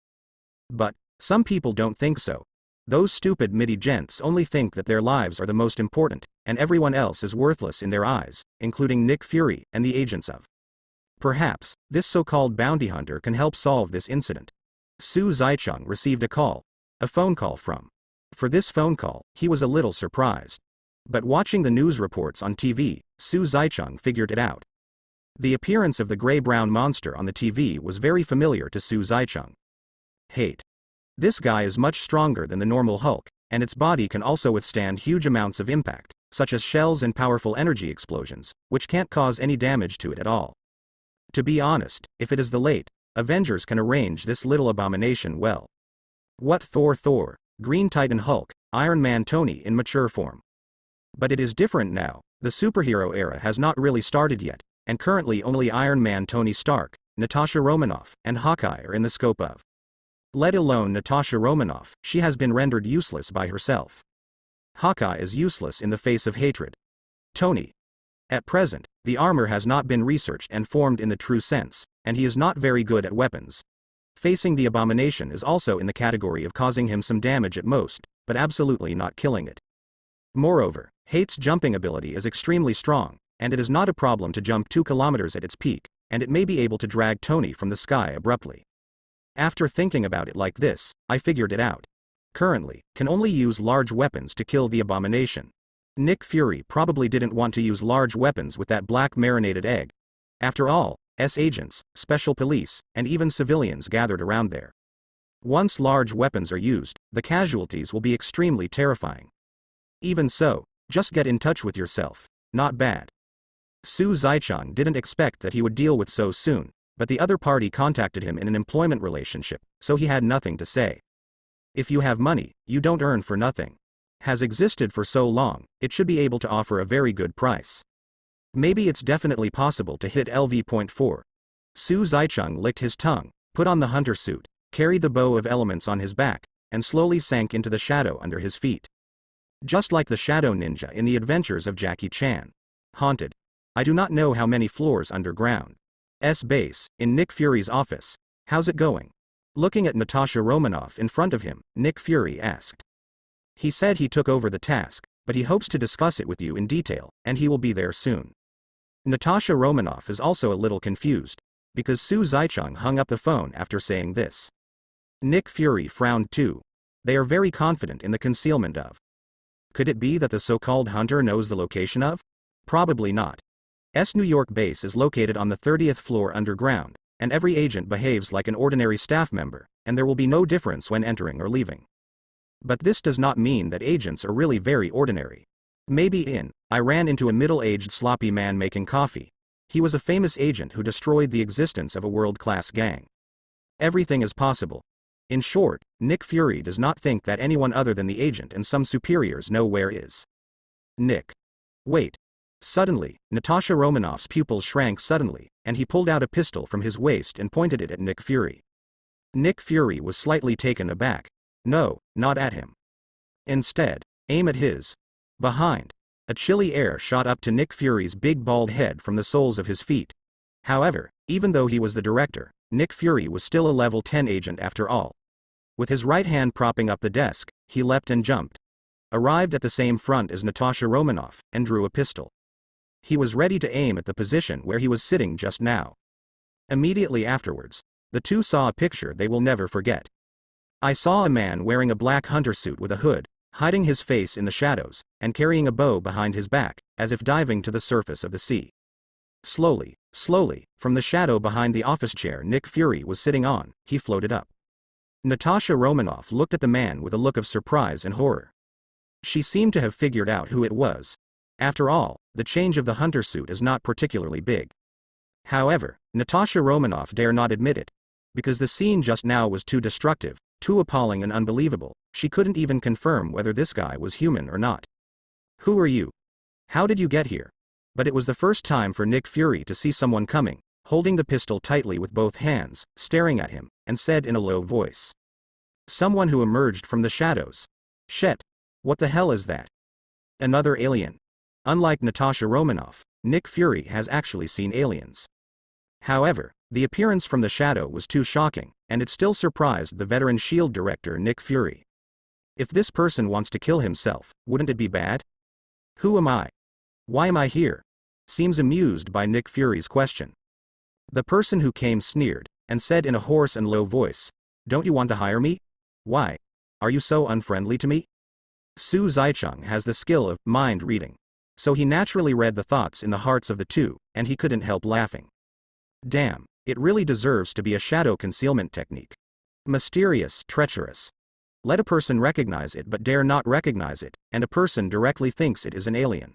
But some people don't think so. Those stupid MIDI gents only think that their lives are the most important, and everyone else is worthless in their eyes, including Nick Fury and the agents of. Perhaps this so-called bounty hunter can help solve this incident. Su Zaicheng received a phone call from. For this phone call, he was a little surprised. But watching the news reports on TV, Su Zaicheng figured it out. The appearance of the gray-brown monster on the TV was very familiar to Su Zaicheng. Hate. This guy is much stronger than the normal Hulk, and its body can also withstand huge amounts of impact, such as shells and powerful energy explosions, which can't cause any damage to it at all. To be honest, if it is the late Avengers can arrange this little abomination well. What Thor, Green Titan Hulk, Iron Man Tony in mature form. But it is different now. The superhero era has not really started yet, and currently only Iron Man Tony Stark, Natasha Romanoff, and Hawkeye are in the scope of. Let alone Natasha Romanoff, she has been rendered useless by herself. Hawkeye is useless in the face of hatred. Tony. At present, the armor has not been researched and formed in the true sense, and he is not very good at weapons. Facing the abomination is also in the category of causing him some damage at most, but absolutely not killing it. Moreover, Hate's jumping ability is extremely strong, and it is not a problem to jump 2 kilometers at its peak, and it may be able to drag Tony from the sky abruptly. After thinking about it like this, I figured it out. Currently, can only use large weapons to kill the abomination. Nick Fury probably didn't want to use large weapons with that black marinated egg. After all, agents, special police, and even civilians gathered around there. Once large weapons are used, the casualties will be extremely terrifying. Even so, just get in touch with yourself. Not bad. Su Zaicheng didn't expect that he would deal with so soon, but the other party contacted him in an employment relationship, so he had nothing to say. If you have money, you don't earn for nothing. Has existed for so long, it should be able to offer a very good price. Maybe it's definitely possible to hit LV.4. Su Zaicheng licked his tongue, put on the hunter suit, carried the bow of elements on his back, and slowly sank into the shadow under his feet. Just like the shadow ninja in the adventures of Jackie Chan. Haunted. I do not know how many floors underground. Base, in Nick Fury's office. How's it going? Looking at Natasha Romanoff in front of him, Nick Fury asked. He said he took over the task, but he hopes to discuss it with you in detail, and he will be there soon. Natasha Romanoff is also a little confused, because Su Zaicheng hung up the phone after saying this. Nick Fury frowned too. They are very confident in the concealment of. Could it be that the so-called hunter knows the location of? Probably not. New York base is located on the 30th floor underground, and every agent behaves like an ordinary staff member, and there will be no difference when entering or leaving. But this does not mean that agents are really very ordinary. Maybe I ran into a middle-aged sloppy man making coffee. He was a famous agent who destroyed the existence of a world-class gang. Everything is possible. In short, Nick Fury does not think that anyone other than the agent and some superiors know where is. Nick. Wait. Suddenly, Natasha Romanoff's pupils shrank suddenly, and he pulled out a pistol from his waist and pointed it at Nick Fury. Nick Fury was slightly taken aback. No, not at him. Instead, aim at his behind. A chilly air shot up to Nick Fury's big bald head from the soles of his feet. However, even though he was the director, Nick Fury was still a level 10 agent after all. With his right hand propping up the desk, he leapt and jumped. Arrived at the same front as Natasha Romanoff, and drew a pistol. He was ready to aim at the position where he was sitting just now. Immediately afterwards, the two saw a picture they will never forget. I saw a man wearing a black hunter suit with a hood, hiding his face in the shadows, and carrying a bow behind his back, as if diving to the surface of the sea. Slowly, from the shadow behind the office chair Nick Fury was sitting on, he floated up. Natasha Romanoff looked at the man with a look of surprise and horror. She seemed to have figured out who it was. After all, the change of the hunter suit is not particularly big. However, Natasha Romanoff dare not admit it. Because the scene just now was too destructive, too appalling and unbelievable, She couldn't even confirm whether this guy was human or not. Who are you? How did you get here? But it was the first time for Nick Fury to see someone coming, holding the pistol tightly with both hands, staring at him, and said in a low voice. Someone who emerged from the shadows. Shit. What the hell is that? Another alien. Unlike Natasha Romanoff, Nick Fury has actually seen aliens. However, the appearance from the shadow was too shocking, and it still surprised the veteran S.H.I.E.L.D. director Nick Fury. If this person wants to kill himself, wouldn't it be bad? Who am I? Why am I here? Seems amused by Nick Fury's question. The person who came sneered, and said in a hoarse and low voice, "Don't you want to hire me? Why? Are you so unfriendly to me?" Su Zaicheng has the skill of mind reading. So he naturally read the thoughts in the hearts of the two, and he couldn't help laughing. Damn, it really deserves to be a shadow concealment technique. Mysterious, treacherous. Let a person recognize it but dare not recognize it, and a person directly thinks it is an alien.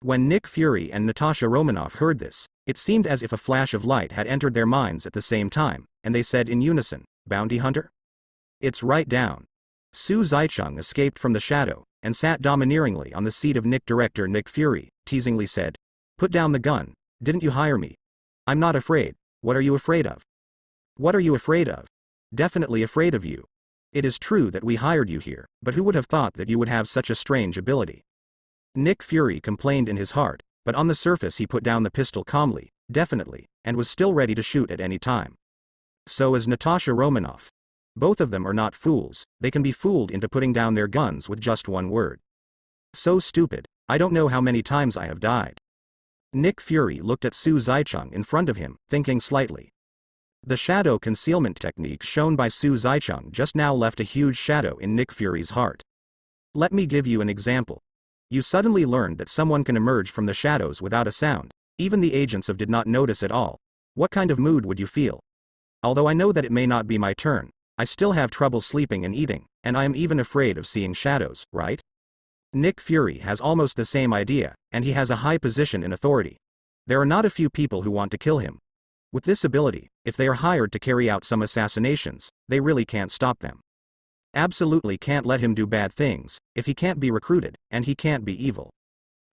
When Nick Fury and Natasha Romanoff heard this, it seemed as if a flash of light had entered their minds at the same time, and they said in unison, "Bounty hunter?" It's right down. Su Zaicheng escaped from the shadow, and sat domineeringly on the seat of Nick director Nick Fury, teasingly said, "Put down the gun, didn't you hire me? I'm not afraid, what are you afraid of?" What are you afraid of? Definitely afraid of you. It is true that we hired you here, but who would have thought that you would have such a strange ability? Nick Fury complained in his heart, but on the surface he put down the pistol calmly, definitely, and was still ready to shoot at any time. So is Natasha Romanoff. Both of them are not fools, they can be fooled into putting down their guns with just one word. So stupid, I don't know how many times I have died. Nick Fury looked at Su Zaicheng in front of him, thinking slightly. The shadow concealment technique shown by Su Zaicheng just now left a huge shadow in Nick Fury's heart. Let me give you an example. You suddenly learned that someone can emerge from the shadows without a sound, even the agents did not notice at all. What kind of mood would you feel? Although I know that it may not be my turn, I still have trouble sleeping and eating, and I am even afraid of seeing shadows, right? Nick Fury has almost the same idea, and he has a high position in authority. There are not a few people who want to kill him. With this ability, if they are hired to carry out some assassinations, they really can't stop them. Absolutely can't let him do bad things, if he can't be recruited, and he can't be evil.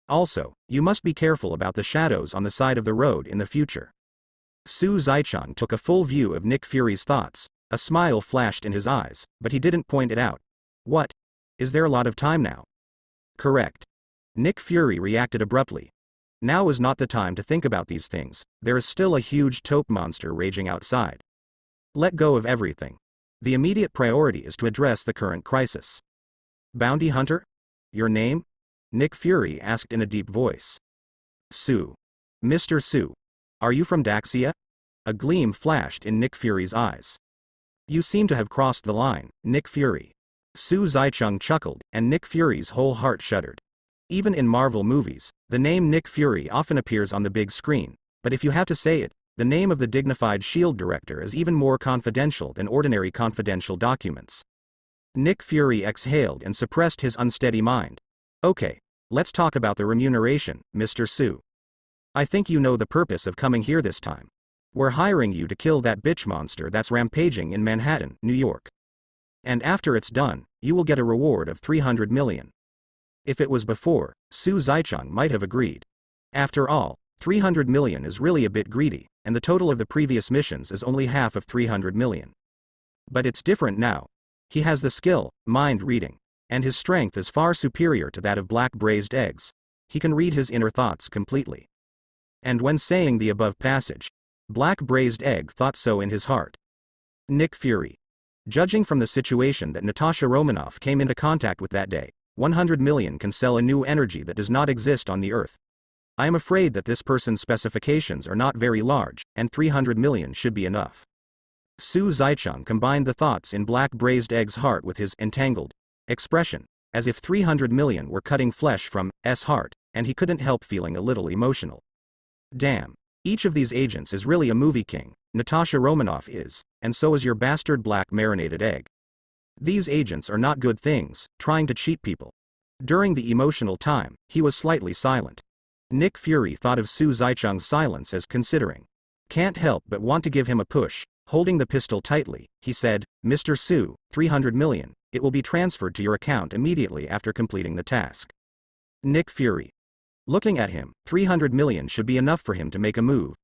Also, you must be careful about the shadows on the side of the road in the future. Su Zaicheng took a full view of Nick Fury's thoughts. A smile flashed in his eyes, but he didn't point it out. What? Is there a lot of time now? Correct. Nick Fury reacted abruptly. Now is not the time to think about these things, there is still a huge taupe monster raging outside. Let go of everything. The immediate priority is to address the current crisis. Bounty hunter? Your name? Nick Fury asked in a deep voice. Su. Mr. Su. Are you from Daxia? A gleam flashed in Nick Fury's eyes. You seem to have crossed the line, Nick Fury. Su Zaicheng chuckled, and Nick Fury's whole heart shuddered. Even in Marvel movies, the name Nick Fury often appears on the big screen, but if you have to say it, the name of the dignified S.H.I.E.L.D. director is even more confidential than ordinary confidential documents. Nick Fury exhaled and suppressed his unsteady mind. Okay, let's talk about the remuneration, Mr. Su. I think you know the purpose of coming here this time. We're hiring you to kill that bitch monster that's rampaging in Manhattan, New York. And after it's done, you will get a reward of 300 million. If it was before, Su Zaicheng might have agreed. After all, 300 million is really a bit greedy, and the total of the previous missions is only half of 300 million. But it's different now. He has the skill, mind reading, and his strength is far superior to that of black braised eggs. He can read his inner thoughts completely. And when saying the above passage, Black Braised Egg thought so in his heart. Nick Fury. Judging from the situation that Natasha Romanoff came into contact with that day, 100 million can sell a new energy that does not exist on the Earth. I am afraid that this person's specifications are not very large, and 300 million should be enough. Su Zaicheng combined the thoughts in Black Braised Egg's heart with his entangled expression, as if 300 million were cutting flesh from S heart, and he couldn't help feeling a little emotional. Damn. Each of these agents is really a movie king, Natasha Romanoff is, and so is your bastard black marinated egg. These agents are not good things, trying to cheat people. During the emotional time, he was slightly silent. Nick Fury thought of Su Zaicheng's silence as considering. Can't help but want to give him a push. Holding the pistol tightly, he said, Mr. Su, 300 million, it will be transferred to your account immediately after completing the task. Nick Fury. Looking at him, 300 million should be enough for him to make a move.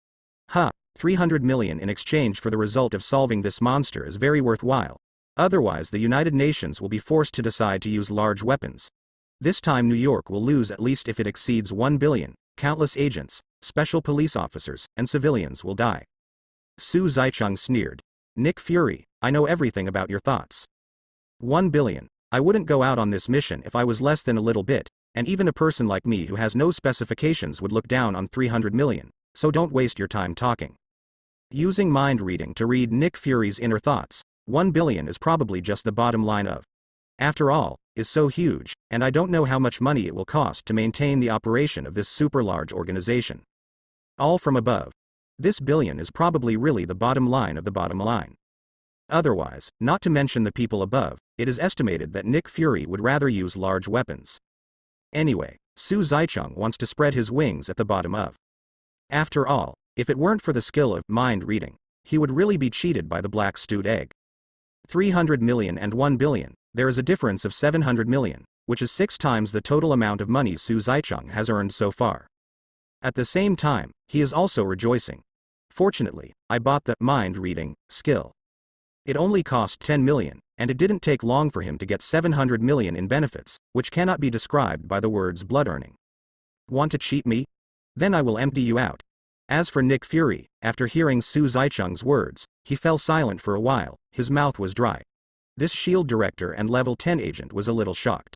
300 million in exchange for the result of solving this monster is very worthwhile. Otherwise the United Nations will be forced to decide to use large weapons. This time New York will lose at least if it exceeds 1 billion, countless agents, special police officers, and civilians will die. Su Zicheng sneered. Nick Fury, I know everything about your thoughts. 1 billion. I wouldn't go out on this mission if I was less than a little bit, and even a person like me who has no specifications would look down on 300 million, so don't waste your time talking. Using mind reading to read Nick Fury's inner thoughts, 1 billion is probably just the bottom line of. After all, is so huge, and I don't know how much money it will cost to maintain the operation of this super large organization. All from above. This billion is probably really the bottom line of the bottom line. Otherwise, not to mention the people above, it is estimated that Nick Fury would rather use large weapons. Anyway, Su Zicheng wants to spread his wings at the bottom of. After all, if it weren't for the skill of mind reading, he would really be cheated by the black stewed egg. 300 million and 1 billion, there is a difference of 700 million, which is 6 times the total amount of money Su Zicheng has earned so far. At the same time, he is also rejoicing. Fortunately, I bought the mind reading skill. It only cost 10 million, and it didn't take long for him to get 700 million in benefits, which cannot be described by the words blood earning. Want to cheat me? Then I will empty you out. As for Nick Fury, after hearing Su Zicheng's words, he fell silent for a while, his mouth was dry. This SHIELD director and level 10 agent was a little shocked.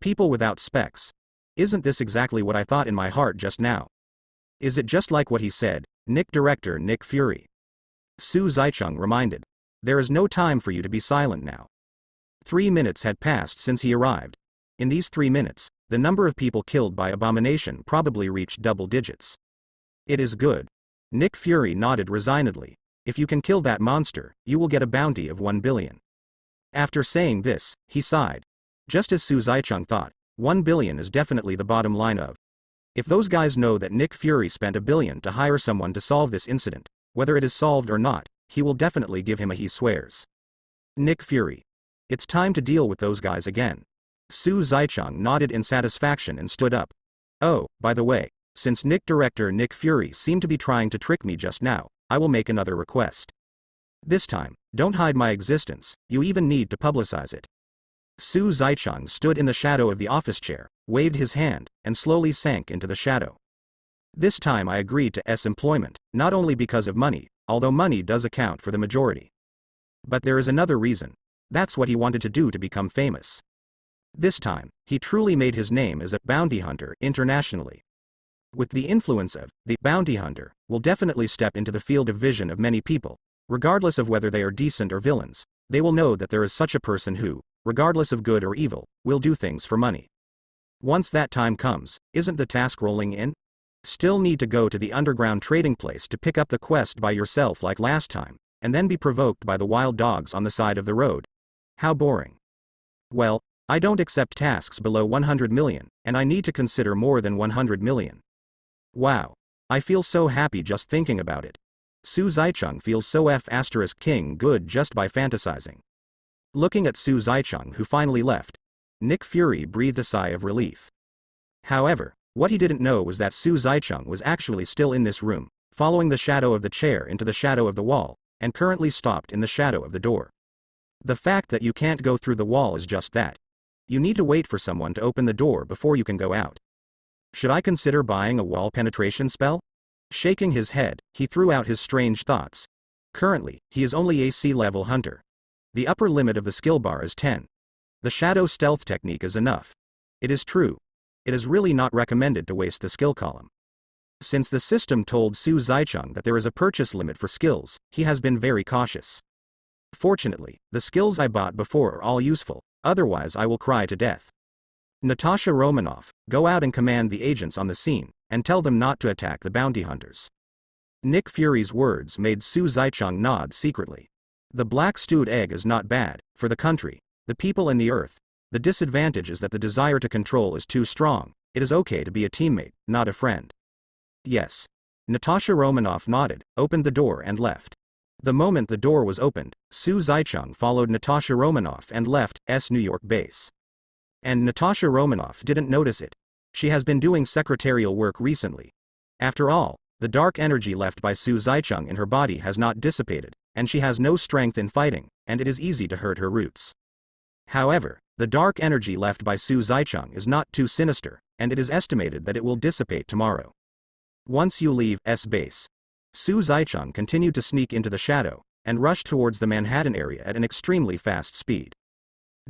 People without specs. Isn't this exactly what I thought in my heart just now? Is it just like what he said, Nick director Nick Fury? Su Zicheng reminded. There is no time for you to be silent now. 3 minutes had passed since he arrived. In these 3 minutes, the number of people killed by Abomination probably reached double digits. It is good. Nick Fury nodded resignedly. If you can kill that monster, you will get a bounty of 1 billion. After saying this, he sighed. Just as Su Zicheng thought, 1 billion is definitely the bottom line of. If those guys know that Nick Fury spent $1 billion to hire someone to solve this incident, whether it is solved or not, he will definitely give him a he swears. Nick Fury. It's time to deal with those guys again. Su Zicheng nodded in satisfaction and stood up. Oh, by the way, since Nick director Nick Fury seemed to be trying to trick me just now, I will make another request. This time, don't hide my existence, you even need to publicize it. Su Zicheng stood in the shadow of the office chair, waved his hand, and slowly sank into the shadow. This time I agreed to employment, not only because of money, although money does account for the majority. But there is another reason. That's what he wanted to do to become famous. This time, he truly made his name as a bounty hunter internationally. With the influence of the bounty hunter, will definitely step into the field of vision of many people, regardless of whether they are decent or villains. They will know that there is such a person who, regardless of good or evil, will do things for money. Once that time comes, isn't the task rolling in? Still need to go to the underground trading place to pick up the quest by yourself like last time, and then be provoked by the wild dogs on the side of the road. How boring. Well, I don't accept tasks below 100 million, and I need to consider more than 100 million. Wow. I feel so happy just thinking about it. Su Zicheng feels so *king good just by fantasizing. Looking at Su Zicheng who finally left, Nick Fury breathed a sigh of relief. However, what he didn't know was that Su Zicheng was actually still in this room, following the shadow of the chair into the shadow of the wall, and currently stopped in the shadow of the door. The fact that you can't go through the wall is just that. You need to wait for someone to open the door before you can go out. Should I consider buying a wall penetration spell? Shaking his head, he threw out his strange thoughts. Currently, he is only a C-level hunter. The upper limit of the skill bar is 10. The shadow stealth technique is enough. It is true. It is really not recommended to waste the skill column. Since the system told Su Zicheng that there is a purchase limit for skills, he has been very cautious. Fortunately, the skills I bought before are all useful, otherwise I will cry to death. Natasha Romanoff, go out and command the agents on the scene, and tell them not to attack the bounty hunters. Nick Fury's words made Su Zicheng nod secretly. The black stewed egg is not bad, for the country, the people and the earth. The disadvantage is that the desire to control is too strong. It is okay to be a teammate, not a friend. Yes. Natasha Romanoff nodded, opened the door and left. The moment the door was opened, Su Zaicheng followed Natasha Romanoff and left New York base. And Natasha Romanoff didn't notice it. She has been doing secretarial work recently. After all, the dark energy left by Su Zaicheng in her body has not dissipated, and she has no strength in fighting, and it is easy to hurt her roots. However, the dark energy left by Su Zaicheng is not too sinister, and it is estimated that it will dissipate tomorrow. Once you leave base, Su Zaicheng continued to sneak into the shadow, and rushed towards the Manhattan area at an extremely fast speed.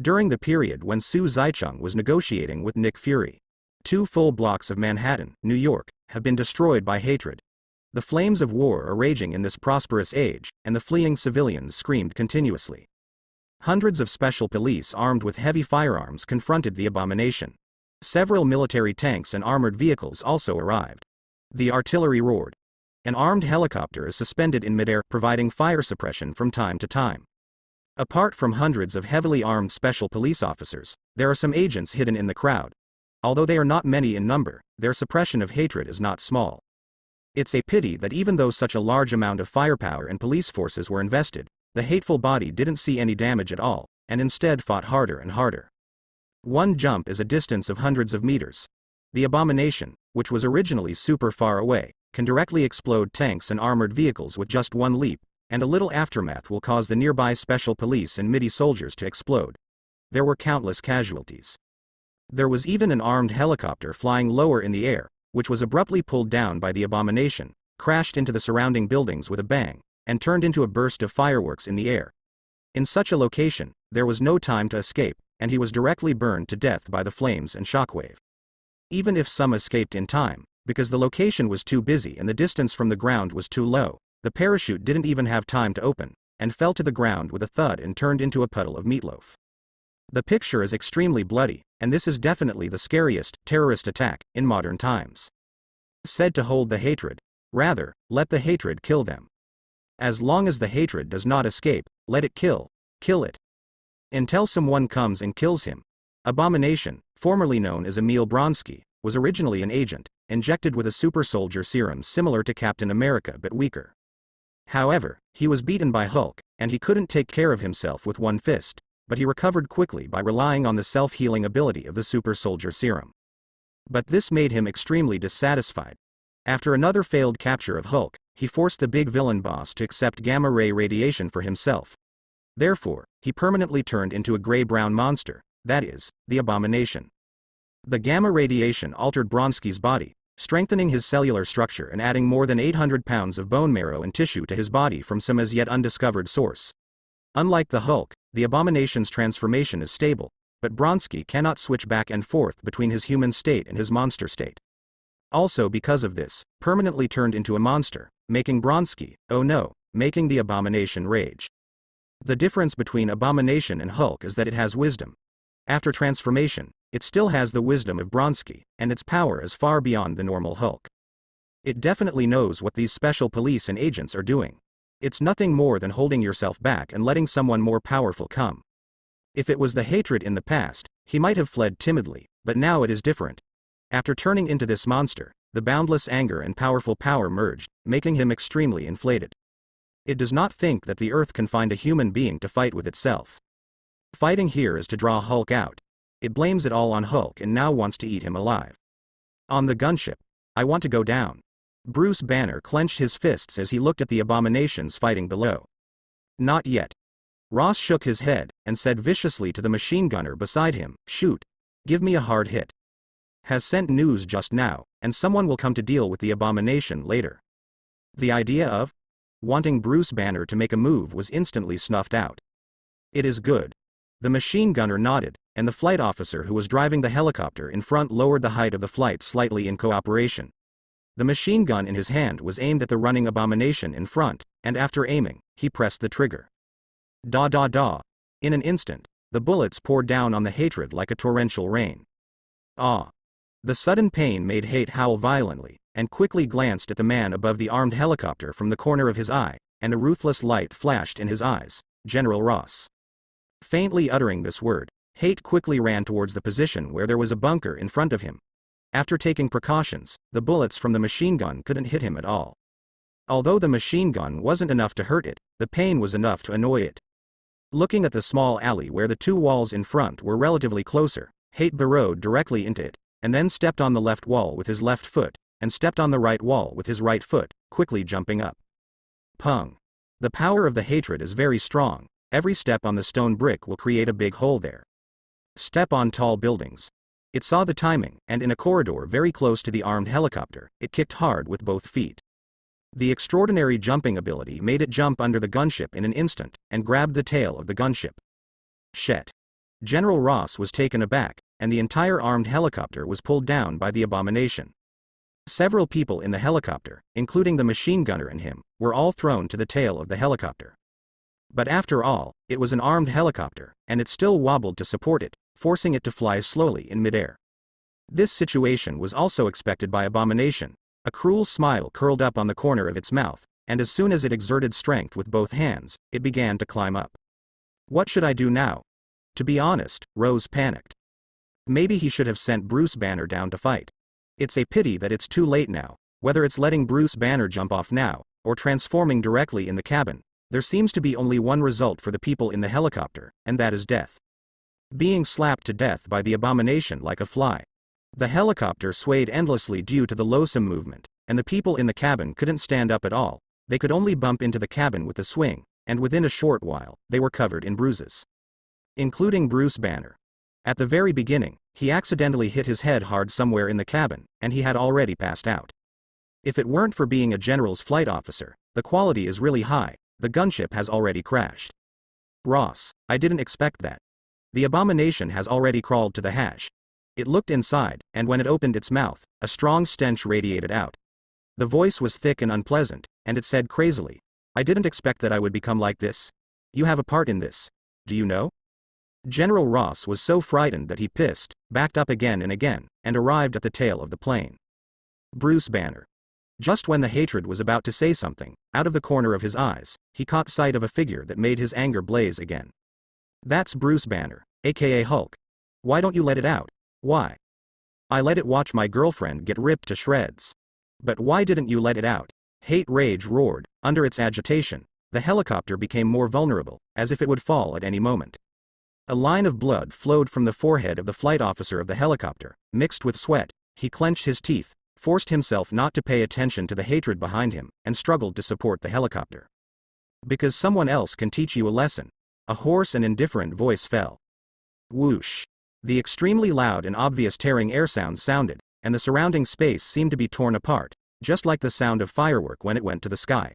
During the period when Su Zaicheng was negotiating with Nick Fury, 2 full blocks of Manhattan, New York, have been destroyed by hatred. The flames of war are raging in this prosperous age, and the fleeing civilians screamed continuously. Hundreds of special police armed with heavy firearms confronted the abomination. Several military tanks and armored vehicles also arrived. The artillery roared. An armed helicopter is suspended in midair, providing fire suppression from time to time. Apart from hundreds of heavily armed special police officers, there are some agents hidden in the crowd. Although they are not many in number, their suppression of hatred is not small. It's a pity that even though such a large amount of firepower and police forces were invested, the hateful body didn't see any damage at all, and instead fought harder and harder. One jump is a distance of hundreds of meters. The abomination, which was originally super far away, can directly explode tanks and armored vehicles with just one leap, and a little aftermath will cause the nearby special police and MIDI soldiers to explode. There were countless casualties. There was even an armed helicopter flying lower in the air, which was abruptly pulled down by the abomination, crashed into the surrounding buildings with a bang, and turned into a burst of fireworks in the air. In such a location, there was no time to escape, and he was directly burned to death by the flames and shockwave. Even if some escaped in time, because the location was too busy and the distance from the ground was too low, the parachute didn't even have time to open, and fell to the ground with a thud and turned into a puddle of meatloaf. The picture is extremely bloody, and this is definitely the scariest terrorist attack in modern times. Said to hold the hatred. Rather, let the hatred kill them. As long as the hatred does not escape, let it kill it. Until someone comes and kills him. Abomination, formerly known as Emil Bronsky, was originally an agent, injected with a super soldier serum similar to Captain America but weaker. However, he was beaten by Hulk, and he couldn't take care of himself with one fist, but he recovered quickly by relying on the self-healing ability of the super soldier serum. But this made him extremely dissatisfied. After another failed capture of Hulk, he forced the big villain boss to accept gamma-ray radiation for himself. Therefore, he permanently turned into a gray-brown monster, that is, the abomination. The gamma radiation altered Bronsky's body, strengthening his cellular structure and adding more than 800 pounds of bone marrow and tissue to his body from some as yet undiscovered source. Unlike the Hulk, the abomination's transformation is stable, but Bronsky cannot switch back and forth between his human state and his monster state. Also because of this, permanently turned into a monster, making Bronsky, oh no, making the abomination rage. The difference between abomination and Hulk is that it has wisdom. After transformation, it still has the wisdom of Bronsky, and its power is far beyond the normal Hulk. It definitely knows what these special police and agents are doing. It's nothing more than holding yourself back and letting someone more powerful come. If it was the hatred in the past, he might have fled timidly, but now it is different. After turning into this monster, the boundless anger and powerful power merged, making him extremely inflated. It does not think that the Earth can find a human being to fight with itself. Fighting here is to draw Hulk out. It blames it all on Hulk and now wants to eat him alive. On the gunship. I want to go down. Bruce Banner clenched his fists as he looked at the abominations fighting below. Not yet. Ross shook his head, and said viciously to the machine gunner beside him, shoot. Give me a hard hit. Has sent news just now, and someone will come to deal with the abomination later. The idea of wanting Bruce Banner to make a move was instantly snuffed out. It is good. The machine gunner nodded, and the flight officer who was driving the helicopter in front lowered the height of the flight slightly in cooperation. The machine gun in his hand was aimed at the running abomination in front, and after aiming, he pressed the trigger. Da da da. In an instant, the bullets poured down on the hatred like a torrential rain. Ah. The sudden pain made Hate howl violently, and quickly glanced at the man above the armed helicopter from the corner of his eye, and a ruthless light flashed in his eyes, General Ross. Faintly uttering this word, Hate quickly ran towards the position where there was a bunker in front of him. After taking precautions, the bullets from the machine gun couldn't hit him at all. Although the machine gun wasn't enough to hurt it, the pain was enough to annoy it. Looking at the small alley where the two walls in front were relatively closer, Hate burrowed directly into it, and then stepped on the left wall with his left foot, and stepped on the right wall with his right foot, quickly jumping up. Pung. The power of the hatred is very strong. Every step on the stone brick will create a big hole there. Step on tall buildings. It saw the timing, and in a corridor very close to the armed helicopter, it kicked hard with both feet. The extraordinary jumping ability made it jump under the gunship in an instant, and grabbed the tail of the gunship. Shit. General Ross was taken aback, and the entire armed helicopter was pulled down by the abomination. Several people in the helicopter, including the machine gunner and him, were all thrown to the tail of the helicopter. But after all, it was an armed helicopter, and it still wobbled to support it, forcing it to fly slowly in midair. This situation was also expected by Abomination. A cruel smile curled up on the corner of its mouth, and as soon as it exerted strength with both hands, it began to climb up. What should I do now? To be honest, Rose panicked. Maybe he should have sent Bruce Banner down to fight. It's a pity that it's too late now. Whether it's letting Bruce Banner jump off now, or transforming directly in the cabin, there seems to be only one result for the people in the helicopter, and that is death. Being slapped to death by the abomination like a fly. The helicopter swayed endlessly due to the loathsome movement, and the people in the cabin couldn't stand up at all. They could only bump into the cabin with the swing, and within a short while, they were covered in bruises. Including Bruce Banner. At the very beginning, he accidentally hit his head hard somewhere in the cabin, and he had already passed out. If it weren't for being a general's flight officer, the quality is really high. The gunship has already crashed. Ross, I didn't expect that. The abomination has already crawled to the hatch. It looked inside, and when it opened its mouth, a strong stench radiated out. The voice was thick and unpleasant, and it said crazily, I didn't expect that I would become like this. You have a part in this. Do you know? General Ross was so frightened that he pissed, backed up again, and arrived at the tail of the plane. Bruce Banner. Just when the hatred was about to say something, out of the corner of his eyes, he caught sight of a figure that made his anger blaze again. That's Bruce Banner, aka Hulk. Why don't you let it out? Why? I let it watch my girlfriend get ripped to shreds. But why didn't you let it out? Hate rage roared. Under its agitation, the helicopter became more vulnerable, as if it would fall at any moment. A line of blood flowed from the forehead of the flight officer of the helicopter, mixed with sweat. He clenched his teeth, forced himself not to pay attention to the hatred behind him, and struggled to support the helicopter. Because someone else can teach you a lesson. A hoarse and indifferent voice fell. Whoosh. The extremely loud and obvious tearing air sounds sounded, and the surrounding space seemed to be torn apart, just like the sound of firework when it went to the sky.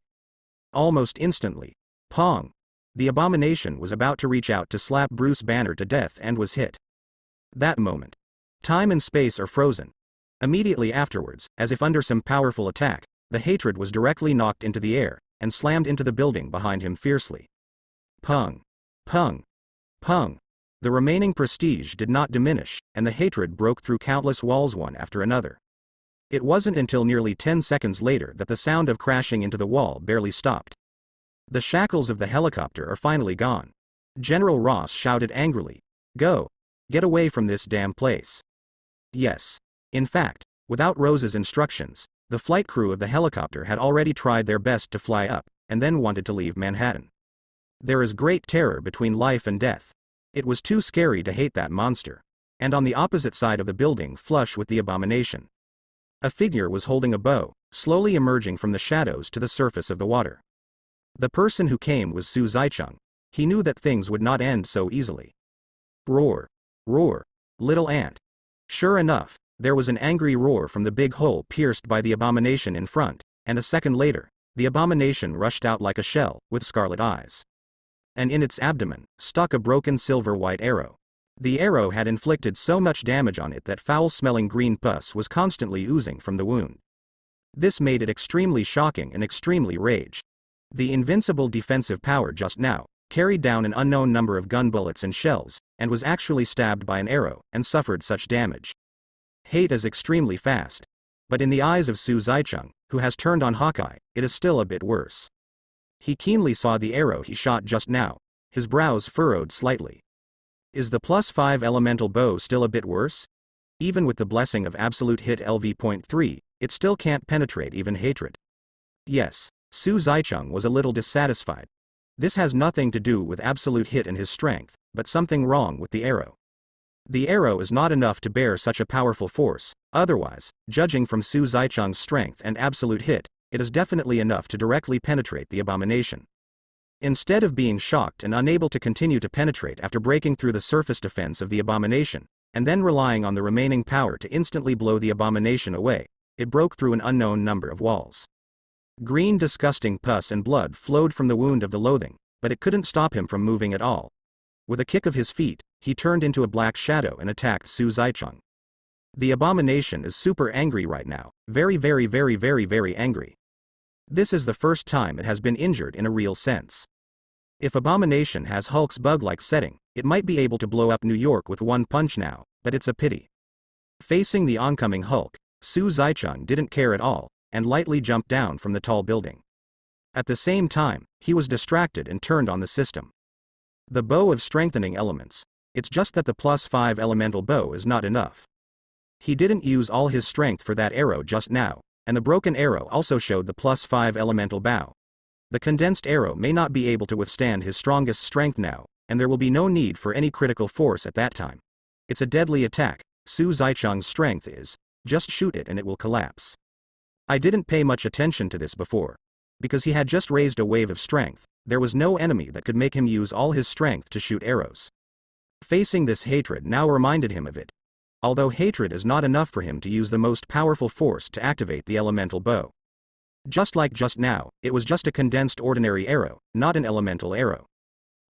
Almost instantly. Pong. The abomination was about to reach out to slap Bruce Banner to death and was hit. That moment. Time and space are frozen. Immediately afterwards, as if under some powerful attack, the hatred was directly knocked into the air, and slammed into the building behind him fiercely. Pung. Pung. Pung. The remaining prestige did not diminish, and the hatred broke through countless walls one after another. It wasn't until nearly 10 seconds later that the sound of crashing into the wall barely stopped. The shackles of the helicopter are finally gone. General Ross shouted angrily. Go. Get away from this damn place. Yes. In fact, without Rose's instructions, the flight crew of the helicopter had already tried their best to fly up, and then wanted to leave Manhattan. There is great terror between life and death. It was too scary to hate that monster. And on the opposite side of the building, flush with the abomination, a figure was holding a bow, slowly emerging from the shadows to the surface of the water. The person who came was Su Zaicheng. He knew that things would not end so easily. Roar. Roar. Little ant. Sure enough, there was an angry roar from the big hole pierced by the abomination in front, and a second later, the abomination rushed out like a shell, with scarlet eyes. And in its abdomen, stuck a broken silver-white arrow. The arrow had inflicted so much damage on it that foul-smelling green pus was constantly oozing from the wound. This made it extremely shocking and extremely rage. The invincible defensive power just now carried down an unknown number of gun bullets and shells, and was actually stabbed by an arrow, and suffered such damage. Hate is extremely fast. But in the eyes of Su Zaicheng, who has turned on Hawkeye, it is still a bit worse. He keenly saw the arrow he shot just now. His brows furrowed slightly. Is the +5 elemental bow still a bit worse? Even with the blessing of absolute hit LV.3, it still can't penetrate even hatred. Yes, Su Zaicheng was a little dissatisfied. This has nothing to do with absolute hit and his strength, but something wrong with the arrow. The arrow is not enough to bear such a powerful force, otherwise, judging from Su Zaicheng's strength and absolute hit, it is definitely enough to directly penetrate the abomination. Instead of being shocked and unable to continue to penetrate after breaking through the surface defense of the abomination, and then relying on the remaining power to instantly blow the abomination away, it broke through an unknown number of walls. Green disgusting pus and blood flowed from the wound of the loathing, but it couldn't stop him from moving at all. With a kick of his feet, he turned into a black shadow and attacked Su Zaicheng. The abomination is super angry right now, very angry. This is the first time it has been injured in a real sense. If abomination has Hulk's bug-like setting, it might be able to blow up New York with one punch now, but it's a pity. Facing the oncoming Hulk, Su Zaicheng didn't care at all, and lightly jumped down from the tall building. At the same time, he was distracted and turned on the system. The bow of strengthening elements. It's just that the +5 elemental bow is not enough. He didn't use all his strength for that arrow just now, and the broken arrow also showed the +5 elemental bow. The condensed arrow may not be able to withstand his strongest strength now, and there will be no need for any critical force at that time. It's a deadly attack. Su Zaicheng's strength is, just shoot it and it will collapse. I didn't pay much attention to this before. Because he had just raised a wave of strength, there was no enemy that could make him use all his strength to shoot arrows. Facing this hatred now reminded him of it. Although hatred is not enough for him to use the most powerful force to activate the elemental bow. Just like just now, it was just a condensed ordinary arrow, not an elemental arrow.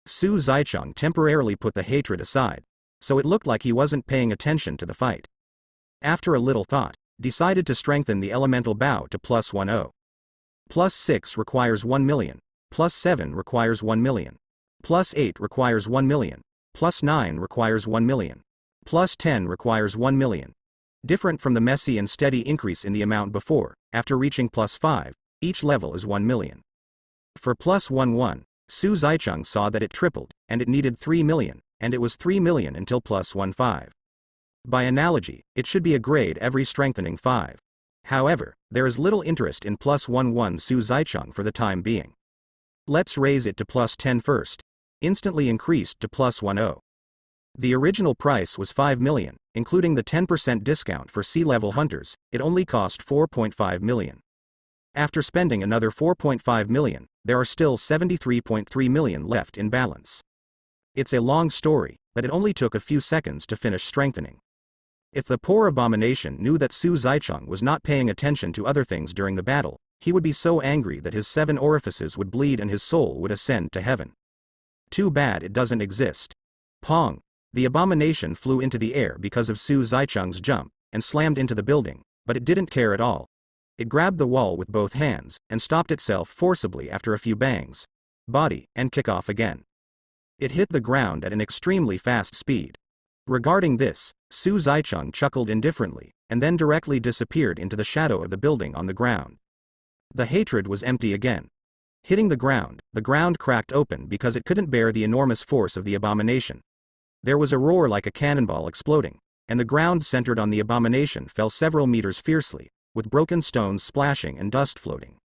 Su Zaicheng temporarily put the hatred aside, so it looked like he wasn't paying attention to the fight. After a little thought, decided to strengthen the elemental bow to +10. +6 requires 1 million, +7 requires 1 million, +8 requires 1 million, +9 requires 1 million, +10 requires 1 million. Different from the messy and steady increase in the amount before, after reaching +5, each level is 1 million. For +11, Su Zaicheng saw that it tripled, and it needed 3 million, and it was 3 million until +15. By analogy, it should be a grade every strengthening 5. However, there is little interest in +11 Su Zaicheng for the time being. Let's raise it to +10 first. Instantly increased to +10. The original price was 5 million, including the 10% discount for C-level hunters, it only cost 4.5 million. After spending another 4.5 million, there are still 73.3 million left in balance. It's a long story, but it only took a few seconds to finish strengthening. If the poor abomination knew that Su Zaicheng was not paying attention to other things during the battle, he would be so angry that his 7 orifices would bleed and his soul would ascend to heaven. Too bad it doesn't exist. Pong! The abomination flew into the air because of Su Zaicheng's jump, and slammed into the building, but it didn't care at all. It grabbed the wall with both hands, and stopped itself forcibly after a few bangs. Body, and kick off again. It hit the ground at an extremely fast speed. Regarding this, Su Zaicheng chuckled indifferently, and then directly disappeared into the shadow of the building on the ground. The hatred was empty again. Hitting the ground cracked open because it couldn't bear the enormous force of the abomination. There was a roar like a cannonball exploding, and the ground centered on the abomination fell several meters fiercely, with broken stones splashing and dust floating.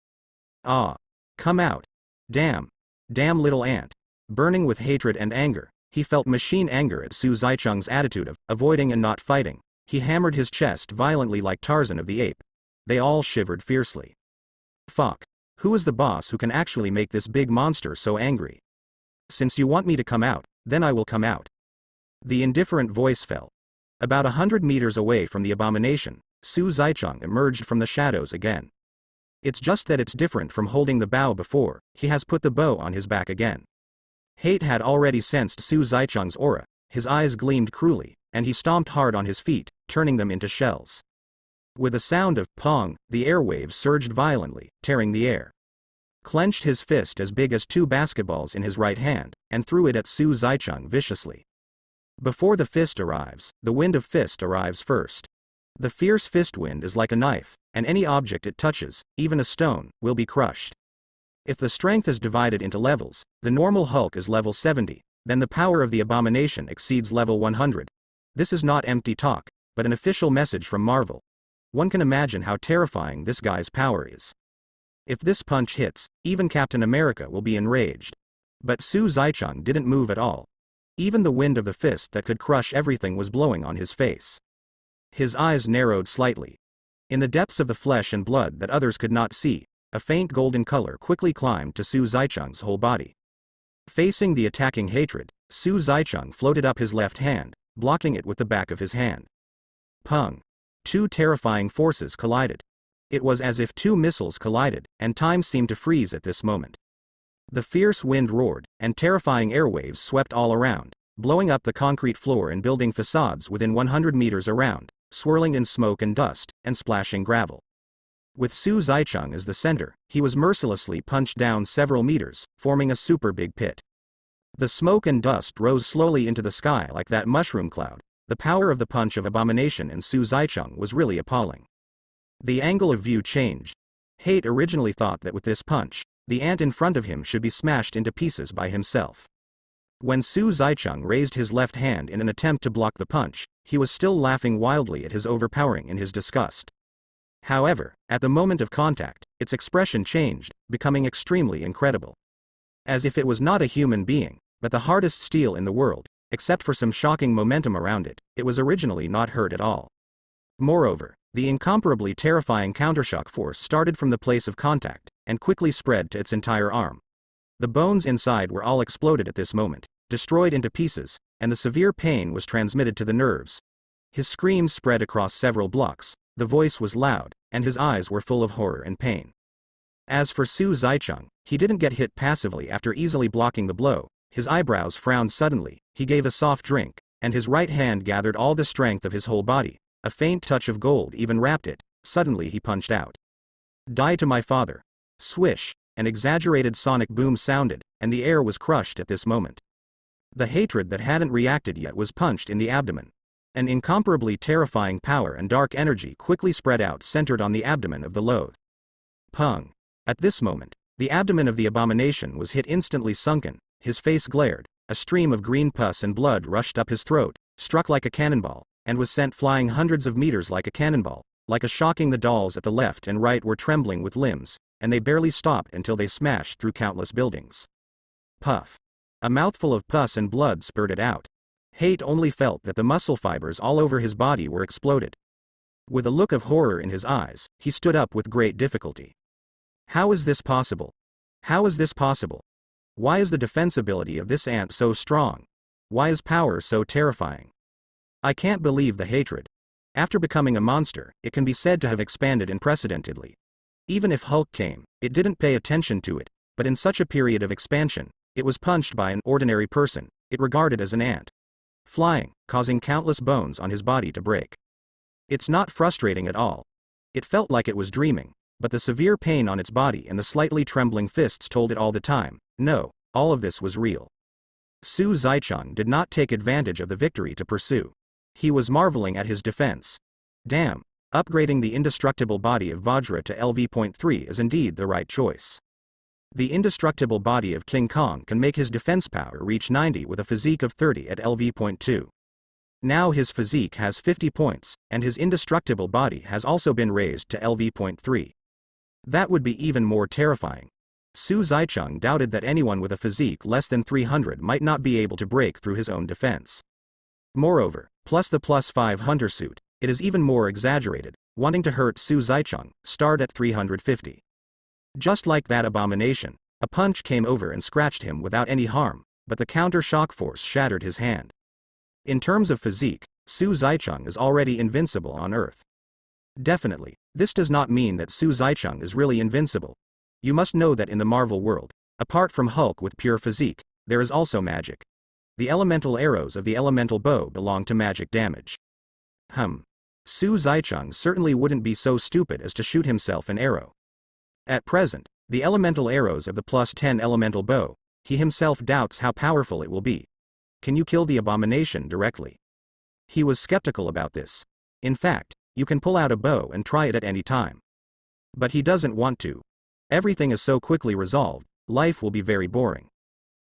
Ah! Come out! Damn! Damn little ant! Burning with hatred and anger, he felt machine anger at Su Zaicheng's attitude of avoiding and not fighting. He hammered his chest violently like Tarzan of the Ape. They all shivered fiercely. Fuck! Who is the boss who can actually make this big monster so angry? Since you want me to come out, then I will come out. The indifferent voice fell. About 100 meters away from the abomination, Su Zaicheng emerged from the shadows again. It's just that it's different from holding the bow before, he has put the bow on his back again. Hate had already sensed Su Zaicheng's aura, his eyes gleamed cruelly, and he stomped hard on his feet, turning them into shells. With a sound of pong, the airwaves surged violently, tearing the air. Clenched his fist as big as 2 basketballs in his right hand, and threw it at Su Zaicheng viciously. Before the fist arrives, the wind of fist arrives first. The fierce fist wind is like a knife, and any object it touches, even a stone, will be crushed. If the strength is divided into levels, the normal Hulk is level 70, then the power of the abomination exceeds level 100. This is not empty talk, but an official message from Marvel. One can imagine how terrifying this guy's power is. If this punch hits, even Captain America will be enraged. But Su Zaichang didn't move at all. Even the wind of the fist that could crush everything was blowing on his face. His eyes narrowed slightly. In the depths of the flesh and blood that others could not see, a faint golden color quickly climbed to Su Zaichang's whole body. Facing the attacking hatred, Su Zaichang floated up his left hand, blocking it with the back of his hand. Pung! Two terrifying forces collided. It was as if two missiles collided, and time seemed to freeze at this moment. The fierce wind roared, and terrifying airwaves swept all around, blowing up the concrete floor and building facades within 100 meters around, swirling in smoke and dust, and splashing gravel. With Su Zaichang as the center, he was mercilessly punched down several meters, forming a super big pit. The smoke and dust rose slowly into the sky like that mushroom cloud. The power of the punch of abomination in Su Zaichang was really appalling. The angle of view changed. Hate originally thought that with this punch, the ant in front of him should be smashed into pieces by himself. When Su Zaichang raised his left hand in an attempt to block the punch, he was still laughing wildly at his overpowering in his disgust. However, at the moment of contact, its expression changed, becoming extremely incredible. As if it was not a human being, but the hardest steel in the world, except for some shocking momentum around it, it was originally not hurt at all. Moreover, the incomparably terrifying countershock force started from the place of contact, and quickly spread to its entire arm. The bones inside were all exploded at this moment, destroyed into pieces, and the severe pain was transmitted to the nerves. His screams spread across several blocks, the voice was loud, and his eyes were full of horror and pain. As for Su Zaichang, he didn't get hit passively after easily blocking the blow. His eyebrows frowned suddenly, he gave a soft drink, and his right hand gathered all the strength of his whole body. A faint touch of gold even wrapped it. Suddenly he punched out. Die to my father. Swish, an exaggerated sonic boom sounded, and the air was crushed at this moment. The hatred that hadn't reacted yet was punched in the abdomen. An incomparably terrifying power and dark energy quickly spread out, centered on the abdomen of the loathe. Pung! At this moment, the abdomen of the abomination was hit, instantly sunken. His face glared, a stream of green pus and blood rushed up his throat, struck like a cannonball, and was sent flying hundreds of meters like a cannonball, like a shocking. The dolls at the left and right were trembling with limbs, and they barely stopped until they smashed through countless buildings. Puff! A mouthful of pus and blood spurted out. Hate only felt that the muscle fibers all over his body were exploded. With a look of horror in his eyes, he stood up with great difficulty. How is this possible? How is this possible? Why is the defensibility of this ant so strong? Why is power so terrifying? I can't believe the hatred. After becoming a monster, it can be said to have expanded unprecedentedly. Even if Hulk came, it didn't pay attention to it, but in such a period of expansion, it was punched by an ordinary person, it regarded as an ant. Flying, causing countless bones on his body to break. It's not frustrating at all. It felt like it was dreaming, but the severe pain on its body and the slightly trembling fists told it all the time. No, all of this was real. Su Zaichang did not take advantage of the victory to pursue. He was marveling at his defense. Damn, upgrading the indestructible body of Vajra to LV.3 is indeed the right choice. The indestructible body of King Kong can make his defense power reach 90 with a physique of 30 at LV.2. Now his physique has 50 points, and his indestructible body has also been raised to LV.3. That would be even more terrifying. Su Zaichang doubted that anyone with a physique less than 300 might not be able to break through his own defense. Moreover, plus the +5 hunter suit, it is even more exaggerated, wanting to hurt Su Zaichang, starred at 350. Just like that abomination, a punch came over and scratched him without any harm, but the counter-shock force shattered his hand. In terms of physique, Su Zaichang is already invincible on Earth. Definitely, this does not mean that Su Zaichang is really invincible. You must know that in the Marvel world, apart from Hulk with pure physique, there is also magic. The elemental arrows of the elemental bow belong to magic damage. Su Zaichang certainly wouldn't be so stupid as to shoot himself an arrow. At present, the elemental arrows of the +10 elemental bow, he himself doubts how powerful it will be. Can you kill the abomination directly? He was skeptical about this. In fact, you can pull out a bow and try it at any time. But he doesn't want to. Everything is so quickly resolved, life will be very boring.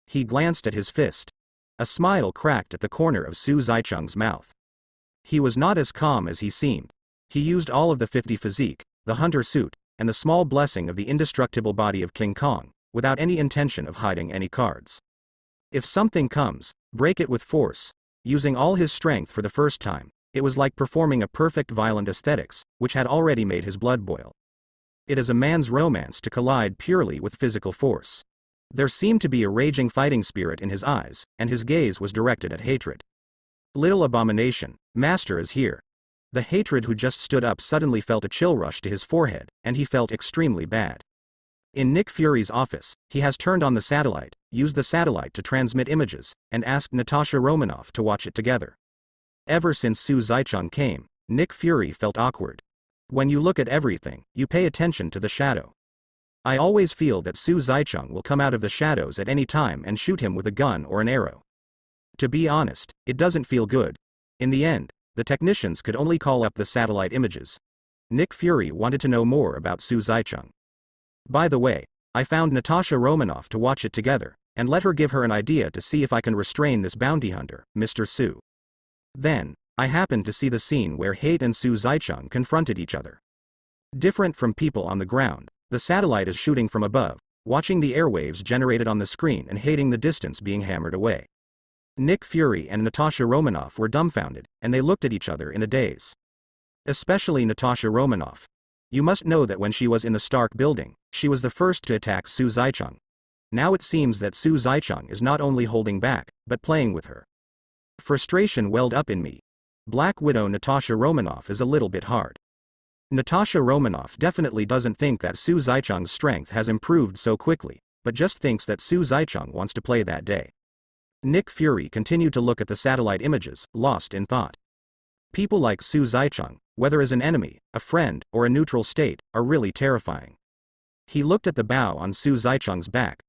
He glanced at his fist. A smile cracked at the corner of Su Zaichang's mouth. He was not as calm as he seemed. He used all of the 50 physique, the hunter suit, and the small blessing of the indestructible body of King Kong, without any intention of hiding any cards. If something comes, break it with force, using all his strength for the first time. It was like performing a perfect violent aesthetics, which had already made his blood boil. It is a man's romance to collide purely with physical force. There seemed to be a raging fighting spirit in his eyes, and his gaze was directed at hatred. Little abomination, master is here. The hatred who just stood up suddenly felt a chill rush to his forehead, and he felt extremely bad. In Nick Fury's office, he has turned on the satellite, used the satellite to transmit images, and asked Natasha Romanoff to watch it together. Ever since Su Zicheng came, Nick Fury felt awkward. When you look at everything, you pay attention to the shadow. I always feel that Su Zicheng will come out of the shadows at any time and shoot him with a gun or an arrow. To be honest, it doesn't feel good. In the end, the technicians could only call up the satellite images. Nick Fury wanted to know more about Su Zicheng. By the way, I found Natasha Romanoff to watch it together, and let her give her an idea to see if I can restrain this bounty hunter, Mr. Su. Then, I happened to see the scene where Hate and Su Zicheng confronted each other. Different from people on the ground, the satellite is shooting from above, watching the airwaves generated on the screen and hating the distance being hammered away. Nick Fury and Natasha Romanoff were dumbfounded, and they looked at each other in a daze. Especially Natasha Romanoff. You must know that when she was in the Stark building, she was the first to attack Su Zicheng. Now it seems that Su Zicheng is not only holding back, but playing with her. Frustration welled up in me. Black Widow Natasha Romanoff is a little bit hard. Natasha Romanoff definitely doesn't think that Su Zicheng's strength has improved so quickly, but just thinks that Su Zicheng wants to play that day. Nick Fury continued to look at the satellite images, lost in thought. People like Su Zicheng, whether as an enemy, a friend, or a neutral state, are really terrifying. He looked at the bow on Su Zicheng's back.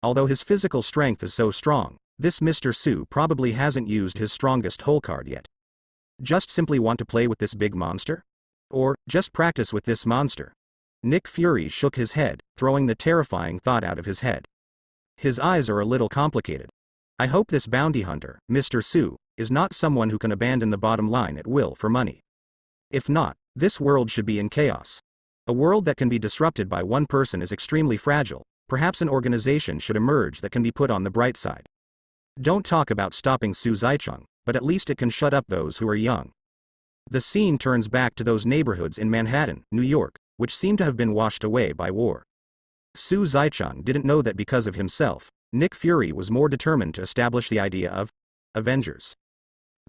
Although his physical strength is so strong, this Mr. Su probably hasn't used his strongest hole card yet. Just simply want to play with this big monster? Or, just practice with this monster? Nick Fury shook his head, throwing the terrifying thought out of his head. His eyes are a little complicated. I hope this bounty hunter, Mr. Su, is not someone who can abandon the bottom line at will for money. If not, this world should be in chaos. A world that can be disrupted by one person is extremely fragile. Perhaps an organization should emerge that can be put on the bright side. Don't talk about stopping Su Zicheng, but at least it can shut up those who are young. The scene turns back to those neighborhoods in Manhattan, New York, which seem to have been washed away by war. Su Zicheng didn't know that because of himself, Nick Fury was more determined to establish the idea of Avengers.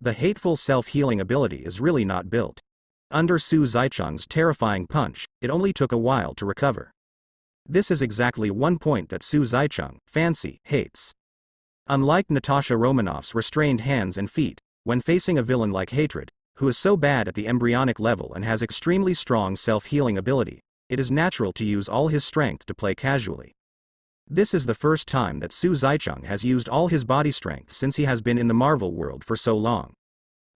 The hateful self-healing ability is really not built. Under Su Zicheng's terrifying punch, it only took a while to recover. This is exactly one point that Su Zicheng, fancy, hates. Unlike Natasha Romanoff's restrained hands and feet, when facing a villain like Hatred, who is so bad at the embryonic level and has extremely strong self-healing ability, it is natural to use all his strength to play casually. This is the first time that Su Zicheng has used all his body strength since he has been in the Marvel world for so long.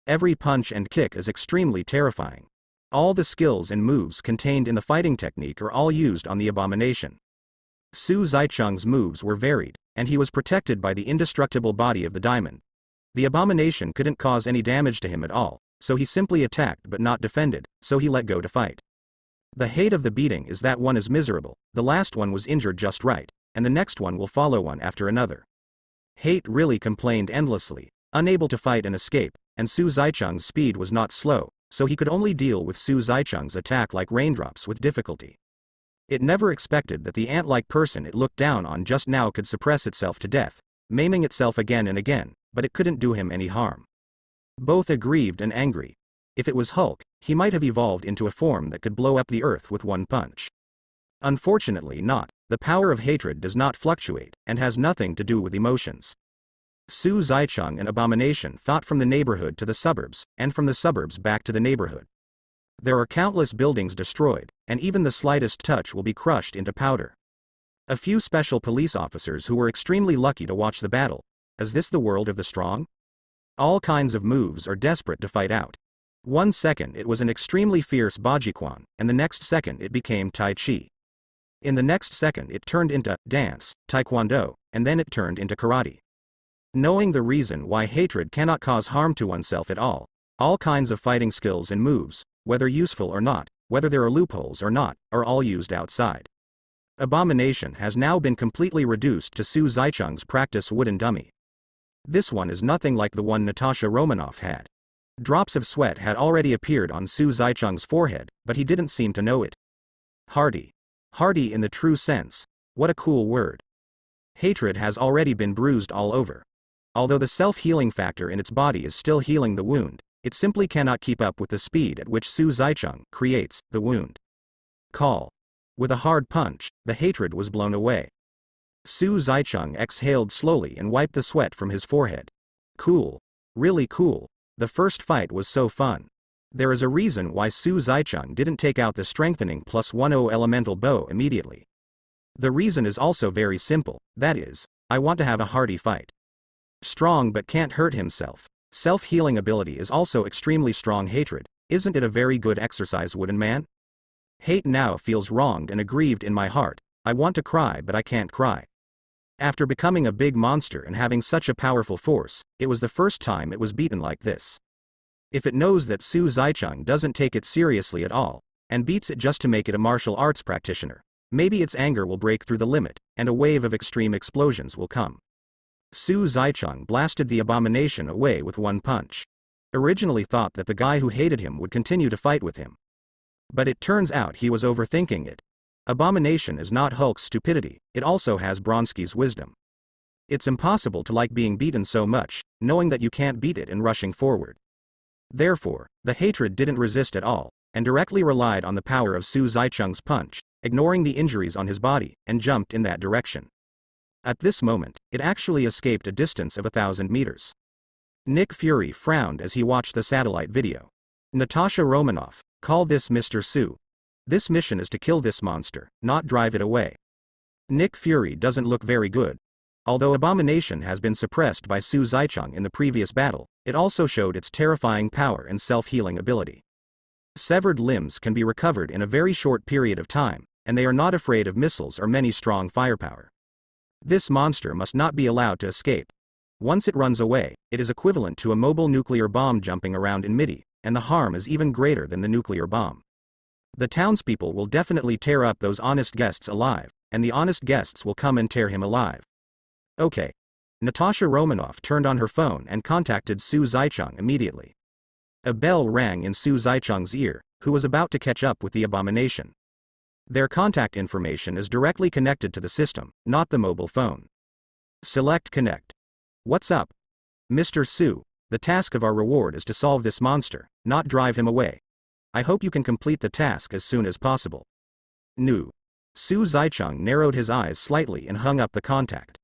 Every punch and kick is extremely terrifying. All the skills and moves contained in the fighting technique are all used on the abomination. Su Zicheng's moves were varied, and he was protected by the indestructible body of the diamond. The abomination couldn't cause any damage to him at all, so he simply attacked but not defended, so he let go to fight. The hate of the beating is that one is miserable, the last one was injured just right, and the next one will follow one after another. Hate really complained endlessly, unable to fight and escape, and Su Zicheng's speed was not slow, so he could only deal with Su Zicheng's attack like raindrops with difficulty. It never expected that the ant-like person it looked down on just now could suppress itself to death, maiming itself again and again, but it couldn't do him any harm. Both aggrieved and angry. If it was Hulk, he might have evolved into a form that could blow up the earth with one punch. Unfortunately not, the power of hatred does not fluctuate, and has nothing to do with emotions. Su Zicheng and Abomination fought from the neighborhood to the suburbs, and from the suburbs back to the neighborhood. There are countless buildings destroyed, and even the slightest touch will be crushed into powder. A few special police officers who were extremely lucky to watch the battle. Is this the world of the strong? All kinds of moves are desperate to fight out. 1 second it was an extremely fierce Bajiquan, and the next second it became Tai Chi. In the next second it turned into dance, Taekwondo, and then it turned into karate. Knowing the reason why hatred cannot cause harm to oneself at all kinds of fighting skills and moves, whether useful or not, whether there are loopholes or not, are all used outside. Abomination has now been completely reduced to Su Zicheng's practice wooden dummy. This one is nothing like the one Natasha Romanoff had. Drops of sweat had already appeared on Su Zicheng's forehead, but he didn't seem to know it. Hardy. Hardy in the true sense. What a cool word. Hatred has already been bruised all over. Although the self-healing factor in its body is still healing the wound, it simply cannot keep up with the speed at which Su Zicheng creates the wound. Call. With a hard punch, the hatred was blown away. Su Zicheng exhaled slowly and wiped the sweat from his forehead. Cool. Really cool. The first fight was so fun. There is a reason why Su Zicheng didn't take out the strengthening +10 elemental bow immediately. The reason is also very simple, that is, I want to have a hardy fight. Strong but can't hurt himself. Self-healing ability is also extremely strong. Hatred, isn't it a very good exercise, wooden man? Hate now feels wronged and aggrieved in my heart. I want to cry but I can't cry. After becoming a big monster and having such a powerful force, it was the first time it was beaten like this. If it knows that Su Zicheng doesn't take it seriously at all, and beats it just to make it a martial arts practitioner, maybe its anger will break through the limit, and a wave of extreme explosions will come. Su Zicheng blasted the abomination away with one punch. Originally thought that the guy who hated him would continue to fight with him. But it turns out he was overthinking it. Abomination is not Hulk's stupidity, it also has Bronski's wisdom. It's impossible to like being beaten so much, knowing that you can't beat it and rushing forward. Therefore, the hatred didn't resist at all, and directly relied on the power of Su Zicheng's punch, ignoring the injuries on his body, and jumped in that direction. At this moment, it actually escaped a distance of 1,000 meters. Nick Fury frowned as he watched the satellite video. Natasha Romanoff, call this Mr. Su. This mission is to kill this monster, not drive it away. Nick Fury doesn't look very good. Although Abomination has been suppressed by Su Zicheng in the previous battle, it also showed its terrifying power and self-healing ability. Severed limbs can be recovered in a very short period of time, and they are not afraid of missiles or many strong firepower. This monster must not be allowed to escape. Once it runs away, it is equivalent to a mobile nuclear bomb jumping around in midi, and the harm is even greater than the nuclear bomb. The townspeople will definitely tear up those honest guests alive, and the honest guests will come and tear him alive. Okay. Natasha Romanoff turned on her phone and contacted Su Zicheng immediately. A bell rang in Su Zicheng's ear, who was about to catch up with the abomination. Their contact information is directly connected to the system, not the mobile phone. Select Connect. What's up? Mr. Su, the task of our reward is to solve this monster, not drive him away. I hope you can complete the task as soon as possible. No. Su Zicheng narrowed his eyes slightly and hung up the contact.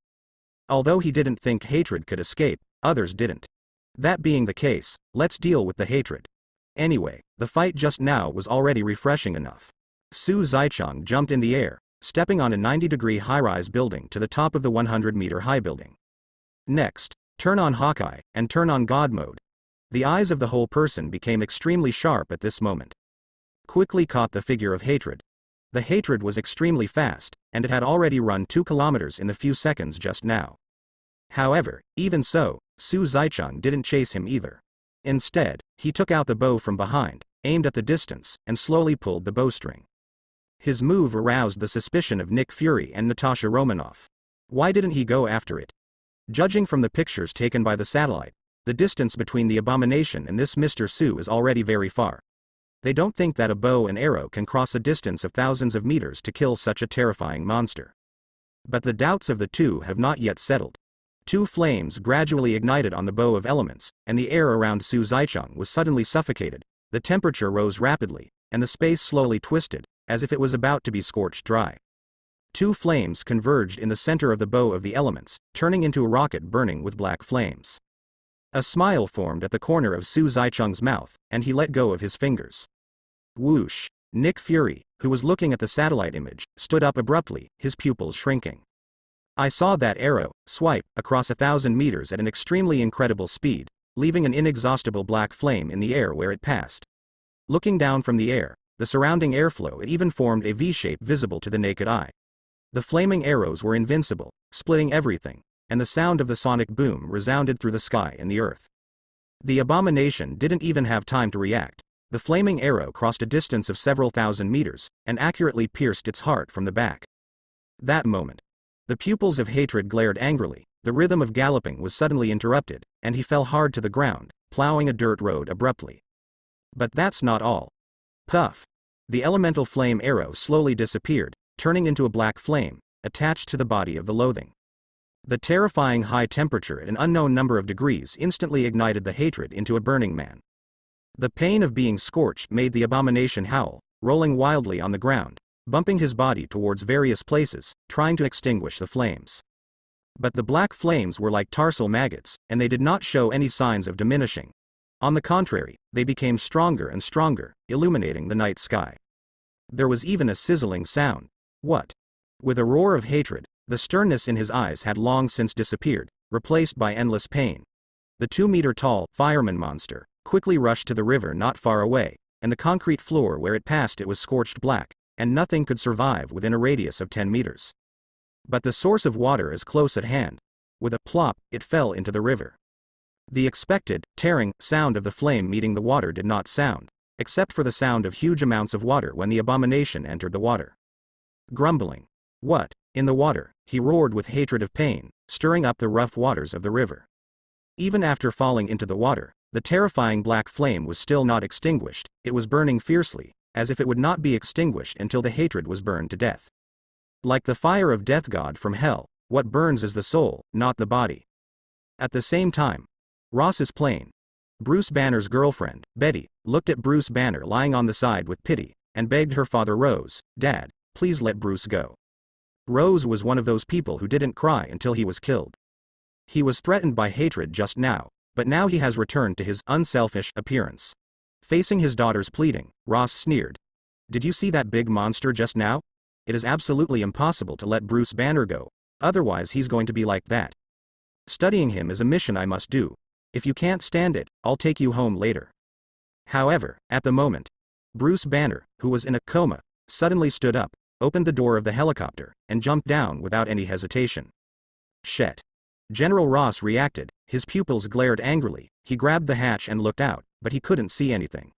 Although he didn't think hatred could escape, others didn't. That being the case, let's deal with the hatred. Anyway, the fight just now was already refreshing enough. Su Zicheng jumped in the air, stepping on a 90-degree high-rise building to the top of the 100-meter high building. Next, turn on Hawkeye, and turn on God mode. The eyes of the whole person became extremely sharp at this moment. Quickly caught the figure of hatred. The hatred was extremely fast, and it had already run 2 kilometers in the few seconds just now. However, even so, Su Zicheng didn't chase him either. Instead, he took out the bow from behind, aimed at the distance, and slowly pulled the bowstring. His move aroused the suspicion of Nick Fury and Natasha Romanoff. Why didn't he go after it? Judging from the pictures taken by the satellite, the distance between the abomination and this Mr. Su is already very far. They don't think that a bow and arrow can cross a distance of thousands of meters to kill such a terrifying monster. But the doubts of the two have not yet settled. 2 flames gradually ignited on the bow of elements, and the air around Su Zicheng was suddenly suffocated. The temperature rose rapidly, and the space slowly twisted, as if it was about to be scorched dry. 2 flames converged in the center of the bow of the elements, turning into a rocket burning with black flames. A smile formed at the corner of Su Zicheng's mouth, and he let go of his fingers. Whoosh! Nick Fury, who was looking at the satellite image, stood up abruptly, his pupils shrinking. I saw that arrow swipe across 1,000 meters at an extremely incredible speed, leaving an inexhaustible black flame in the air where it passed. Looking down from the air, the surrounding airflow, it even formed a V-shape visible to the naked eye. The flaming arrows were invincible, splitting everything, and the sound of the sonic boom resounded through the sky and the earth. The abomination didn't even have time to react. The flaming arrow crossed a distance of several thousand meters, and accurately pierced its heart from the back. That moment, the pupils of hatred glared angrily, the rhythm of galloping was suddenly interrupted, and he fell hard to the ground, plowing a dirt road abruptly. But that's not all. Puff! The elemental flame arrow slowly disappeared, turning into a black flame, attached to the body of the loathing. The terrifying high temperature at an unknown number of degrees instantly ignited the hatred into a burning man. The pain of being scorched made the abomination howl, rolling wildly on the ground, bumping his body towards various places, trying to extinguish the flames. But the black flames were like tarsal maggots, and they did not show any signs of diminishing. On the contrary, they became stronger and stronger, illuminating the night sky. There was even a sizzling sound. What? With a roar of hatred, the sternness in his eyes had long since disappeared, replaced by endless pain. The 2-meter-tall fireman monster quickly rushed to the river not far away, and the concrete floor where it passed it was scorched black, and nothing could survive within a radius of 10 meters. But the source of water is close at hand. With a plop, it fell into the river. The expected, tearing, sound of the flame meeting the water did not sound, except for the sound of huge amounts of water when the abomination entered the water. Grumbling. What? In the water, he roared with hatred of pain, stirring up the rough waters of the river. Even after falling into the water, the terrifying black flame was still not extinguished, it was burning fiercely, as if it would not be extinguished until the hatred was burned to death. Like the fire of death god from hell, what burns is the soul, not the body. At the same time, Ross's plane. Bruce Banner's girlfriend, Betty, looked at Bruce Banner lying on the side with pity, and begged her father Rose, "Dad, please let Bruce go." Rose was one of those people who didn't cry until he was killed. He was threatened by hatred just now, but now he has returned to his unselfish appearance. Facing his daughter's pleading, Ross sneered. "Did you see that big monster just now? It is absolutely impossible to let Bruce Banner go, otherwise he's going to be like that. Studying him is a mission I must do. If you can't stand it, I'll take you home later." However, at the moment, Bruce Banner, who was in a coma, suddenly stood up, opened the door of the helicopter, and jumped down without any hesitation. Shit. General Ross reacted, his pupils glared angrily, he grabbed the hatch and looked out, but he couldn't see anything.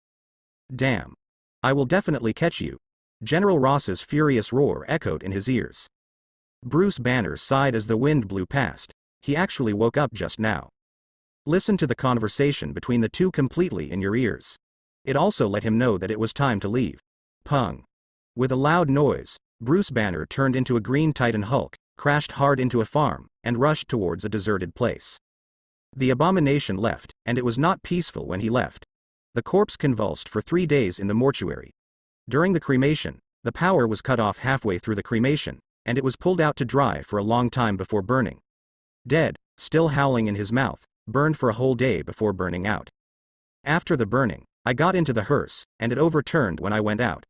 "Damn. I will definitely catch you." General Ross's furious roar echoed in his ears. Bruce Banner sighed as the wind blew past. He actually woke up just now. Listen to the conversation between the two completely in your ears. It also let him know that it was time to leave. Pung. With a loud noise, Bruce Banner turned into a green Titan Hulk, crashed hard into a farm, and rushed towards a deserted place. The abomination left, and it was not peaceful when he left. The corpse convulsed for 3 days in the mortuary. During the cremation, the power was cut off halfway through the cremation, and it was pulled out to dry for a long time before burning. Dead, still howling in his mouth, burned for a whole day before burning out. After the burning, I got into the hearse, and it overturned when I went out.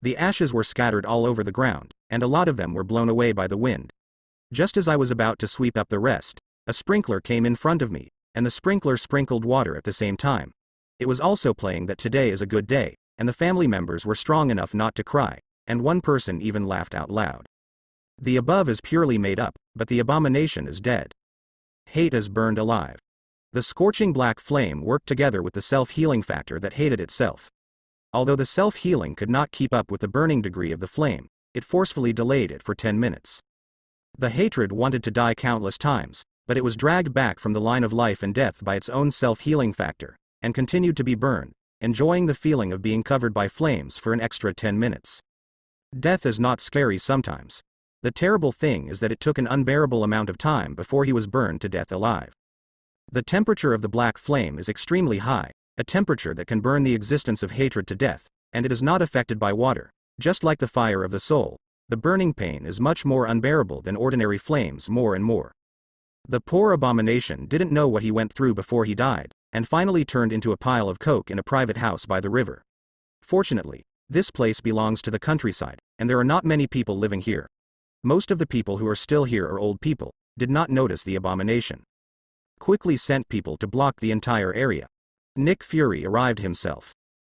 The ashes were scattered all over the ground, and a lot of them were blown away by the wind. Just as I was about to sweep up the rest, a sprinkler came in front of me, and the sprinkler sprinkled water at the same time. It was also playing that today is a good day, and the family members were strong enough not to cry, and one person even laughed out loud. The above is purely made up, but the abomination is dead. Hate is burned alive. The scorching black flame worked together with the self-healing factor that hated itself. Although the self-healing could not keep up with the burning degree of the flame, it forcefully delayed it for 10 minutes. The hatred wanted to die countless times, but it was dragged back from the line of life and death by its own self-healing factor, and continued to be burned, enjoying the feeling of being covered by flames for an extra 10 minutes. Death is not scary sometimes. The terrible thing is that it took an unbearable amount of time before he was burned to death alive. The temperature of the black flame is extremely high, a temperature that can burn the existence of hatred to death, and it is not affected by water. Just like the fire of the soul, the burning pain is much more unbearable than ordinary flames more and more. The poor abomination didn't know what he went through before he died, and finally turned into a pile of coke in a private house by the river. Fortunately, this place belongs to the countryside, and there are not many people living here. Most of the people who are still here are old people, did not notice the abomination. Quickly sent people to block the entire area. Nick Fury arrived himself.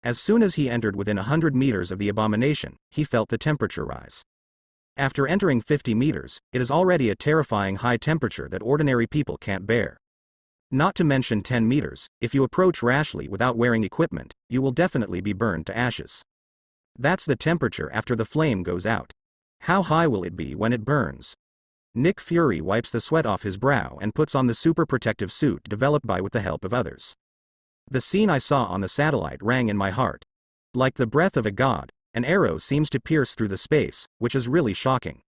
As soon as he entered within 100 meters of the abomination, he felt the temperature rise. After entering 50 meters, it is already a terrifying high temperature that ordinary people can't bear. Not to mention 10 meters, if you approach rashly without wearing equipment, you will definitely be burned to ashes. That's the temperature after the flame goes out. How high will it be when it burns? Nick Fury wipes the sweat off his brow and puts on the super protective suit developed by with the help of others. The scene I saw on the satellite rang in my heart. Like the breath of a god, an arrow seems to pierce through the space, which is really shocking.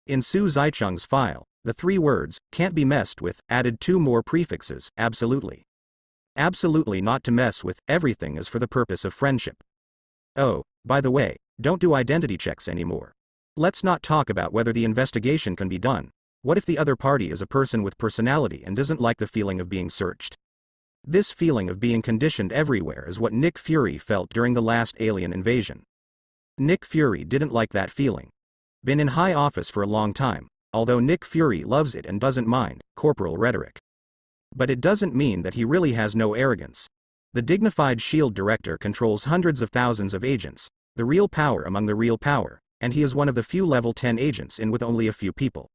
In Su Zicheng's file, the 3 words, "can't be messed with," added 2 more prefixes, absolutely. Absolutely not to mess with, everything is for the purpose of friendship. Oh, by the way, don't do identity checks anymore. Let's not talk about whether the investigation can be done. What if the other party is a person with personality and doesn't like the feeling of being searched? This feeling of being conditioned everywhere is what Nick Fury felt during the last alien invasion. Nick Fury didn't like that feeling. Been in high office for a long time, although Nick Fury loves it and doesn't mind corporal rhetoric. But it doesn't mean that he really has no arrogance. The dignified SHIELD director controls hundreds of thousands of agents, the real power among the real power, and he is one of the few level 10 agents in with only a few people.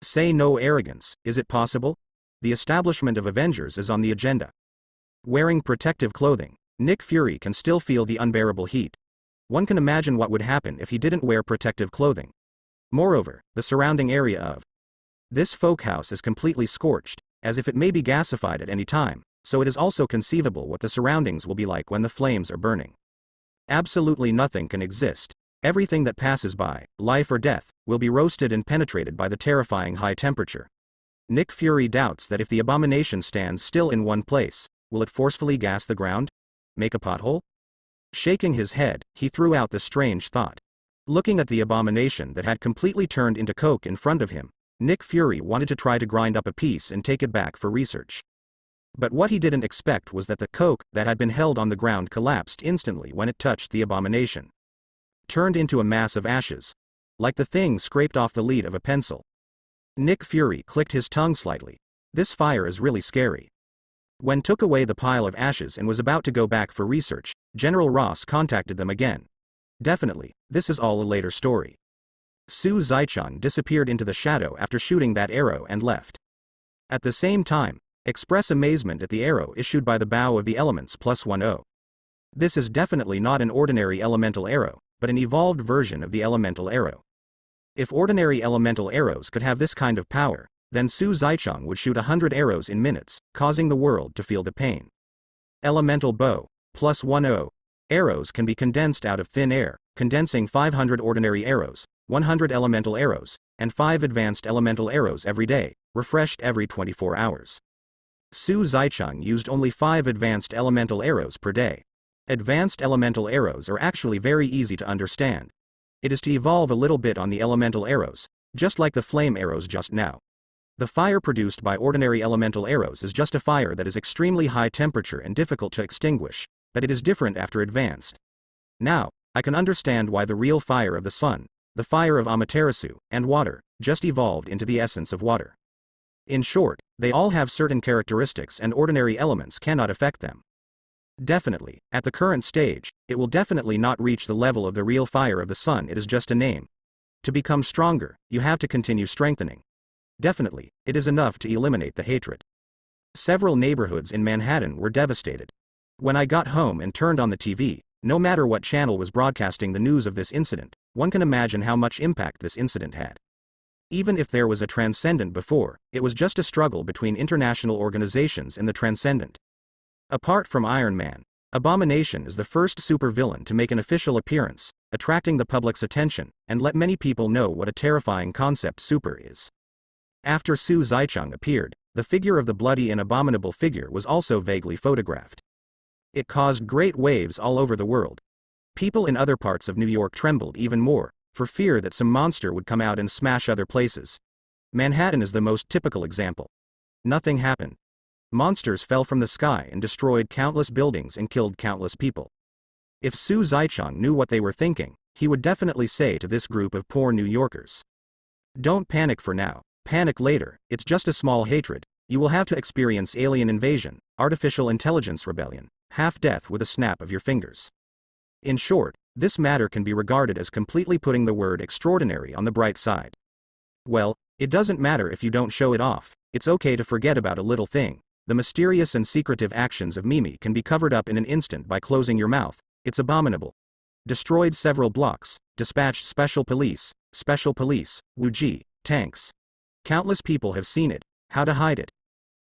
Say no arrogance, is it possible? The establishment of Avengers is on the agenda. Wearing protective clothing, Nick Fury can still feel the unbearable heat. One can imagine what would happen if he didn't wear protective clothing. Moreover, the surrounding area of this folk house is completely scorched, as if it may be gasified at any time, so it is also conceivable what the surroundings will be like when the flames are burning. Absolutely nothing can exist. Everything that passes by, life or death, will be roasted and penetrated by the terrifying high temperature. Nick Fury doubts that if the abomination stands still in one place, will it forcefully gas the ground? Make a pothole? Shaking his head, he threw out the strange thought. Looking at the abomination that had completely turned into coke in front of him, Nick Fury wanted to try to grind up a piece and take it back for research. But what he didn't expect was that the coke that had been held on the ground collapsed instantly when it touched the abomination. Turned into a mass of ashes. Like the thing scraped off the lead of a pencil. Nick Fury clicked his tongue slightly. This fire is really scary. When took away the pile of ashes and was about to go back for research, General Ross contacted them again. Definitely, this is all a later story. Su Zicheng disappeared into the shadow after shooting that arrow and left. At the same time, express amazement at the arrow issued by the bow of the elements +10. This is definitely not an ordinary elemental arrow, but an evolved version of the elemental arrow. If ordinary elemental arrows could have this kind of power, then Su Zicheng would shoot 100 arrows in minutes, causing the world to feel the pain. Elemental bow, +10. Arrows can be condensed out of thin air, condensing 500 ordinary arrows, 100 elemental arrows, and 5 advanced elemental arrows every day, refreshed every 24 hours. Su Zicheng used only 5 advanced elemental arrows per day. Advanced elemental arrows are actually very easy to understand. It is to evolve a little bit on the elemental arrows, just like the flame arrows just now. The fire produced by ordinary elemental arrows is just a fire that is extremely high temperature and difficult to extinguish, but it is different after advanced. Now, I can understand why the real fire of the sun, the fire of Amaterasu, and water, just evolved into the essence of water. In short, they all have certain characteristics and ordinary elements cannot affect them. Definitely, at the current stage, it will definitely not reach the level of the real fire of the sun, it is just a name. To become stronger, you have to continue strengthening. Definitely, it is enough to eliminate the hatred. Several neighborhoods in Manhattan were devastated. When I got home and turned on the TV, no matter what channel was broadcasting the news of this incident, one can imagine how much impact this incident had. Even if there was a transcendent before, it was just a struggle between international organizations and the transcendent. Apart from Iron Man, Abomination is the first supervillain to make an official appearance, attracting the public's attention, and let many people know what a terrifying concept super is. After Su Zicheng appeared, the figure of the bloody and abominable figure was also vaguely photographed. It caused great waves all over the world. People in other parts of New York trembled even more, for fear that some monster would come out and smash other places. Manhattan is the most typical example. Nothing happened. Monsters fell from the sky and destroyed countless buildings and killed countless people. If Su Zicheng knew what they were thinking, he would definitely say to this group of poor New Yorkers, "Don't panic for now, panic later, it's just a small hatred, you will have to experience alien invasion, artificial intelligence rebellion, half-death with a snap of your fingers." In short, this matter can be regarded as completely putting the word extraordinary on the bright side. Well, it doesn't matter if you don't show it off, it's okay to forget about a little thing, The mysterious and secretive actions of Mimi can be covered up in an instant by closing your mouth. It's abominable. Destroyed several blocks, dispatched special police, Wuji, tanks. Countless people have seen it. How to hide it?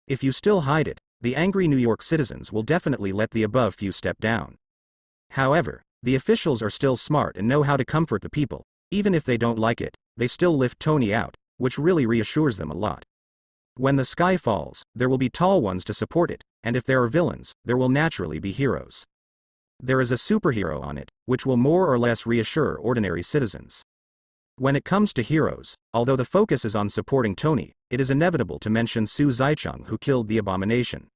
If you still hide it, the angry New York citizens will definitely let the above few step down. However, the officials are still smart and know how to comfort the people. Even if they don't like it, they still lift Tony out, which really reassures them a lot. When the sky falls, there will be tall ones to support it, and if there are villains, there will naturally be heroes. There is a superhero on it, which will more or less reassure ordinary citizens. When it comes to heroes, although the focus is on supporting Tony, it is inevitable to mention Su Zaicheng, who killed the abomination.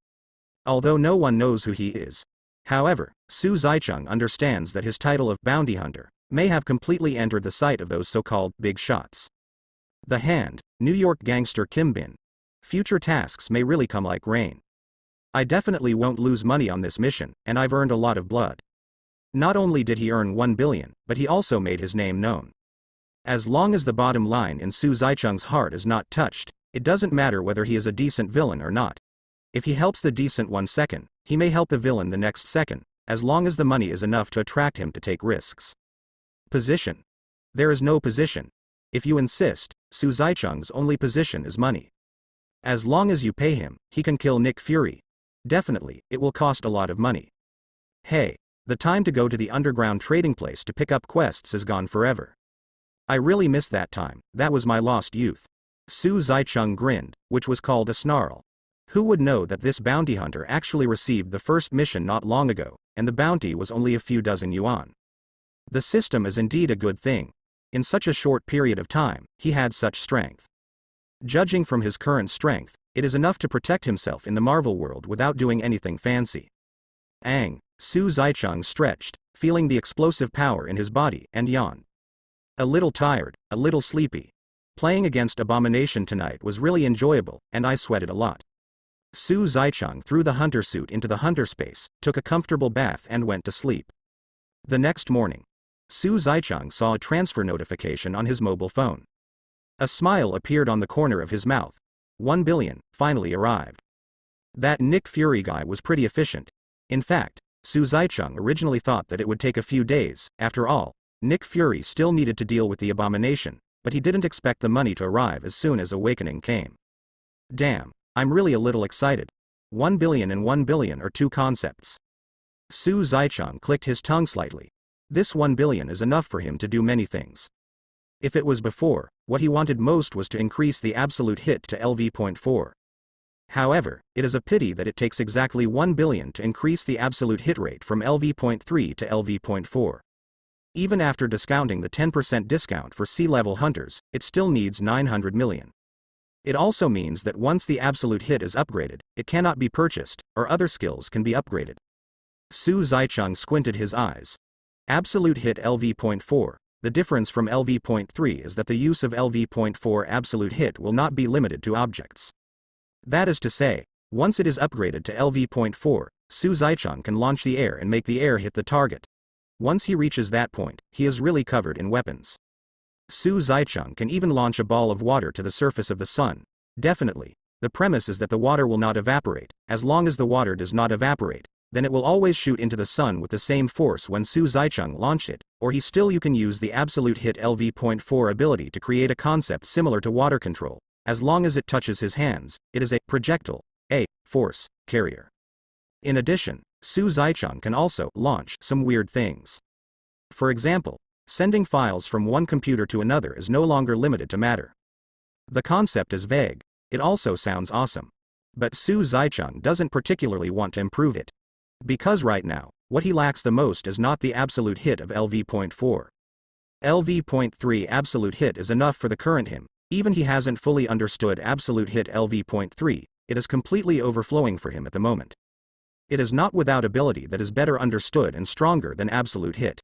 Although no one knows who he is. However, Su Zaicheng understands that his title of bounty hunter may have completely entered the sight of those so-called big shots. The Hand, New York gangster Kim Bin. Future tasks may really come like rain. I definitely won't lose money on this mission, and I've earned a lot of blood. Not only did he earn 1 billion, but he also made his name known. As long as the bottom line in Su Zaicheng's heart is not touched, it doesn't matter whether he is a decent villain or not. If he helps the decent 1 second, he may help the villain the next second, as long as the money is enough to attract him to take risks. Position. There is no position. If you insist, Su Zaicheng's only position is money. As long as you pay him, he can kill Nick Fury. Definitely, it will cost a lot of money. Hey, the time to go to the underground trading place to pick up quests is gone forever. I really miss that time. That was my lost youth. Su Zaicheng grinned, which was called a snarl. Who would know that this bounty hunter actually received the first mission not long ago, and the bounty was only a few dozen yuan. The system is indeed a good thing. In such a short period of time, he had such strength. Judging from his current strength, it is enough to protect himself in the Marvel world without doing anything fancy. Su Zaicheng stretched, feeling the explosive power in his body, and yawned. A little tired, a little sleepy. Playing against Abomination tonight was really enjoyable, and I sweated a lot. Su Zaicheng threw the hunter suit into the hunter space, took a comfortable bath and went to sleep. The next morning, Su Zaicheng saw a transfer notification on his mobile phone. A smile appeared on the corner of his mouth. 1 billion, finally arrived. That Nick Fury guy was pretty efficient. In fact, Su Zaicheng originally thought that it would take a few days. After all, Nick Fury still needed to deal with the abomination, but he didn't expect the money to arrive as soon as Awakening came. Damn, I'm really a little excited. 1 billion and 1 billion are two concepts. Su Zaicheng clicked his tongue slightly. This 1 billion is enough for him to do many things. If it was before, what he wanted most was to increase the absolute hit to LV.4. However, it is a pity that it takes exactly 1 billion to increase the absolute hit rate from LV.3 to LV.4. Even after discounting the 10% discount for C-level hunters, it still needs 900 million. It also means that once the absolute hit is upgraded, it cannot be purchased, or other skills can be upgraded. Su Zaicheng squinted his eyes. Absolute hit LV.4. The difference from LV.3 is that the use of LV.4 absolute hit will not be limited to objects. That is to say, once it is upgraded to LV.4, Su Zaicheng can launch the air and make the air hit the target. Once he reaches that point, he is really covered in weapons. Su Zaicheng can even launch a ball of water to the surface of the sun. Definitely, the premise is that the water will not evaporate. As long as the water does not evaporate, then it will always shoot into the sun with the same force when Su Zaicheng launched it, or you can use the absolute hit LV.4 ability to create a concept similar to water control. As long as it touches his hands, it is a projectile, a force carrier. In addition, Su Zaicheng can also launch some weird things. For example, sending files from one computer to another is no longer limited to matter. The concept is vague. It also sounds awesome. But Su Zaicheng doesn't particularly want to improve it. Because right now, what he lacks the most is not the absolute hit of LV.4. LV.3 absolute hit is enough for the current him. Even he hasn't fully understood absolute hit LV.3, it is completely overflowing for him at the moment. It is not without ability that is better understood and stronger than absolute hit.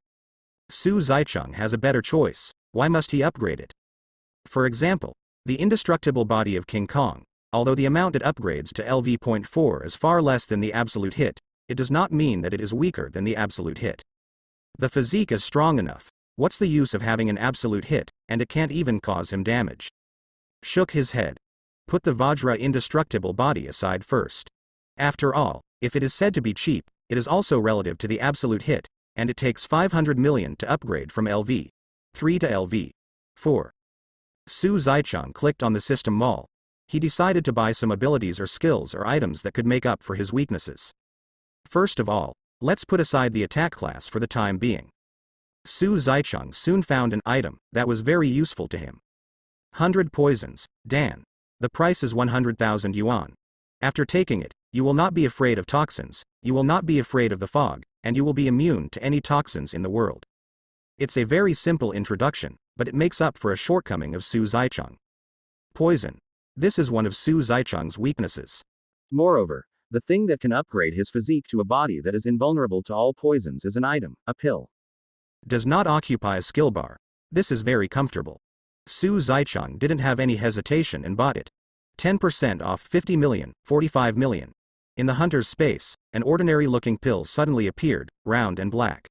Su Zaicheng has a better choice. Why must he upgrade it? For example, the indestructible body of King Kong. Although the amount it upgrades to LV.4 is far less than the absolute hit, it does not mean that it is weaker than the absolute hit. The physique is strong enough. What's the use of having an absolute hit, and it can't even cause him damage? Shook his head. Put the Vajra indestructible body aside first. After all, if it is said to be cheap, it is also relative to the absolute hit, and it takes 500 million to upgrade from LV3 to LV4. Su Zicheng clicked on the system mall. He decided to buy some abilities or skills or items that could make up for his weaknesses. First of all, let's put aside the attack class for the time being. Su Zicheng soon found an item that was very useful to him. 100 poisons, Dan. The price is 100,000 yuan. After taking it, you will not be afraid of toxins, you will not be afraid of the fog, and you will be immune to any toxins in the world. It's a very simple introduction, but it makes up for a shortcoming of Su Zicheng. Poison. This is one of Su Zicheng's weaknesses. Moreover, the thing that can upgrade his physique to a body that is invulnerable to all poisons is an item, a pill. Does not occupy a skill bar. This is very comfortable. Su Zicheng didn't have any hesitation and bought it. 10% off 50 million, 45 million. In the hunter's space, an ordinary-looking pill suddenly appeared, round and black.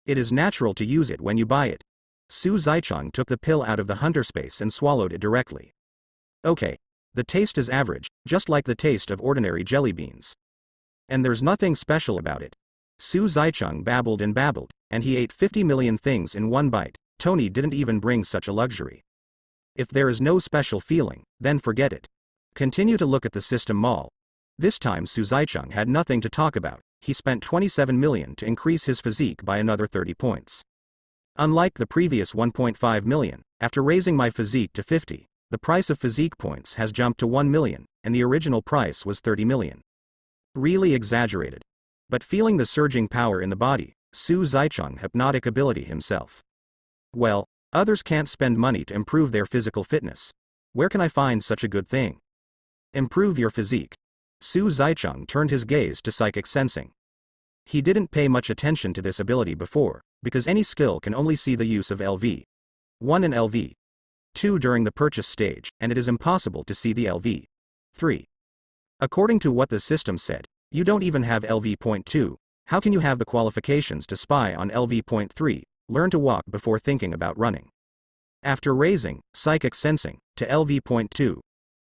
It is natural to use it when you buy it. Su Zicheng took the pill out of the hunter space and swallowed it directly. Okay. The taste is average, just like the taste of ordinary jelly beans. And there's nothing special about it. Su Zicheng babbled, and he ate 50 million things in one bite. Tony didn't even bring such a luxury. If there is no special feeling, then forget it. Continue to look at the system mall. This time Su Zicheng had nothing to talk about. He spent 27 million to increase his physique by another 30 points. Unlike the previous 1.5 million, after raising my physique to 50, the price of physique points has jumped to 1 million, and the original price was 30 million. Really exaggerated. But feeling the surging power in the body, Su Zicheng hypnotic ability himself. Well, others can't spend money to improve their physical fitness. Where can I find such a good thing? Improve your physique. Su Zicheng turned his gaze to psychic sensing. He didn't pay much attention to this ability before, because any skill can only see the use of LV1 and LV2 during the purchase stage, and it is impossible to see the LV3. According to what the system said, you don't even have LV.2, how can you have the qualifications to spy on LV.3, learn to walk before thinking about running? After raising psychic sensing to LV.2,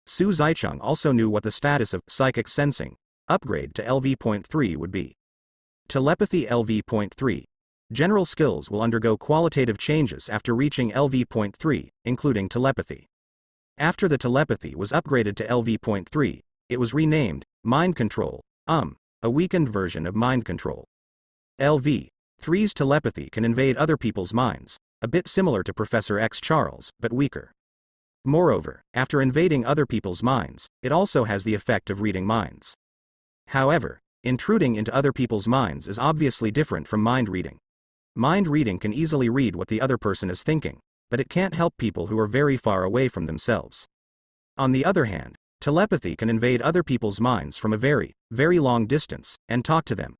Su Zicheng also knew what the status of psychic sensing upgrade to LV.3 would be. Telepathy LV.3. General skills will undergo qualitative changes after reaching LV.3, including telepathy. After the telepathy was upgraded to LV.3, it was renamed mind control, a weakened version of mind control. LV.3's telepathy can invade other people's minds, a bit similar to Professor X Charles, but weaker. Moreover, after invading other people's minds, it also has the effect of reading minds. However, intruding into other people's minds is obviously different from mind reading. Mind reading can easily read what the other person is thinking, but it can't help people who are very far away from themselves. On the other hand, telepathy can invade other people's minds from a very, very long distance, and talk to them.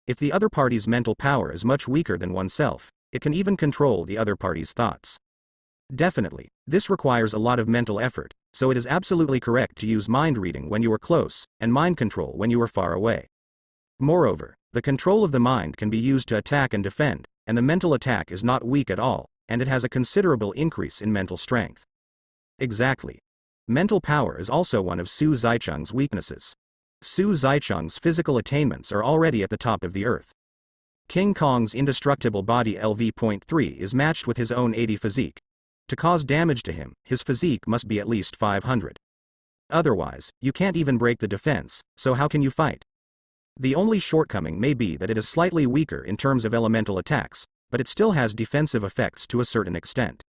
If the other party's mental power is much weaker than oneself, it can even control the other party's thoughts. Definitely, this requires a lot of mental effort, so it is absolutely correct to use mind reading when you are close, and mind control when you are far away. Moreover, the control of the mind can be used to attack and defend, and the mental attack is not weak at all, and it has a considerable increase in mental strength. Exactly. Mental power is also one of Su Zicheng's weaknesses. Su Zicheng's physical attainments are already at the top of the earth. King Kong's indestructible body LV.3 is matched with his own 80 physique. To cause damage to him, his physique must be at least 500. Otherwise, you can't even break the defense, so how can you fight? The only shortcoming may be that it is slightly weaker in terms of elemental attacks, but it still has defensive effects to a certain extent.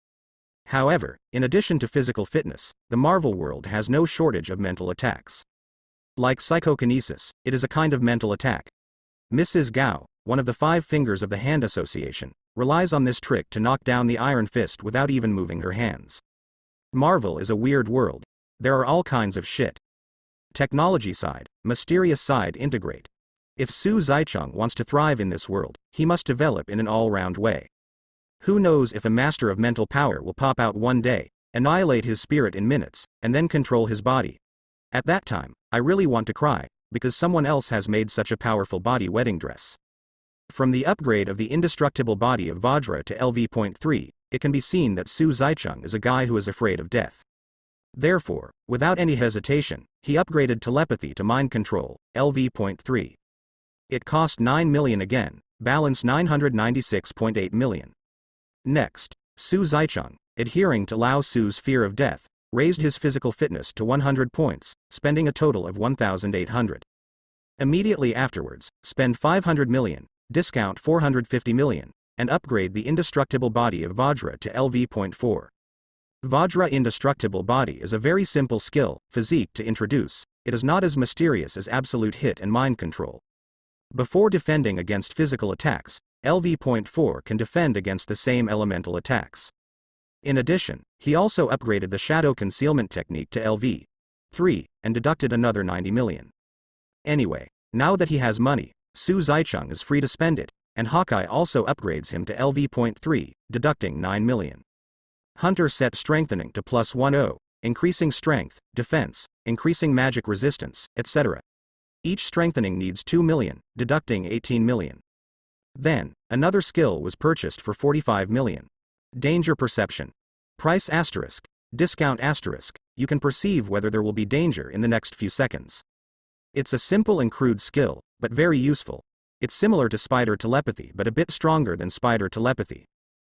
However, in addition to physical fitness, the Marvel world has no shortage of mental attacks. Like psychokinesis, it is a kind of mental attack. Mrs. Gao, one of the 5 fingers of the Hand Association, relies on this trick to knock down the Iron Fist without even moving her hands. Marvel is a weird world. There are all kinds of shit. Technology side, mysterious side integrate. If Su Zicheng wants to thrive in this world, he must develop in an all-round way. Who knows if a master of mental power will pop out one day, annihilate his spirit in minutes, and then control his body. At that time, I really want to cry, because someone else has made such a powerful body wedding dress. From the upgrade of the indestructible body of Vajra to LV.3, it can be seen that Su Zicheng is a guy who is afraid of death. Therefore, without any hesitation, he upgraded telepathy to mind control, LV.3. It cost 9 million again, balance 996.8 million. Next, Su Zicheng, adhering to Lao Tzu's fear of death, raised his physical fitness to 100 points, spending a total of 1,800. Immediately afterwards, spend 500 million, discount 450 million, and upgrade the indestructible body of Vajra to LV.4. Vajra indestructible body is a very simple skill, physique to introduce. It is not as mysterious as absolute hit and mind control. Before defending against physical attacks, LV.4 can defend against the same elemental attacks. In addition, he also upgraded the shadow concealment technique to LV.3, and deducted another 90 million. Anyway, now that he has money, Su Zicheng is free to spend it, and Hawkeye also upgrades him to LV.3, deducting 9 million. Hunter set strengthening to +10, increasing strength, defense, increasing magic resistance, etc. Each strengthening needs 2 million, deducting 18 million. Then, another skill was purchased for 45 million. Danger perception. Price asterisk, discount asterisk, you can perceive whether there will be danger in the next few seconds. It's a simple and crude skill, but very useful. It's similar to spider telepathy but a bit stronger than spider telepathy.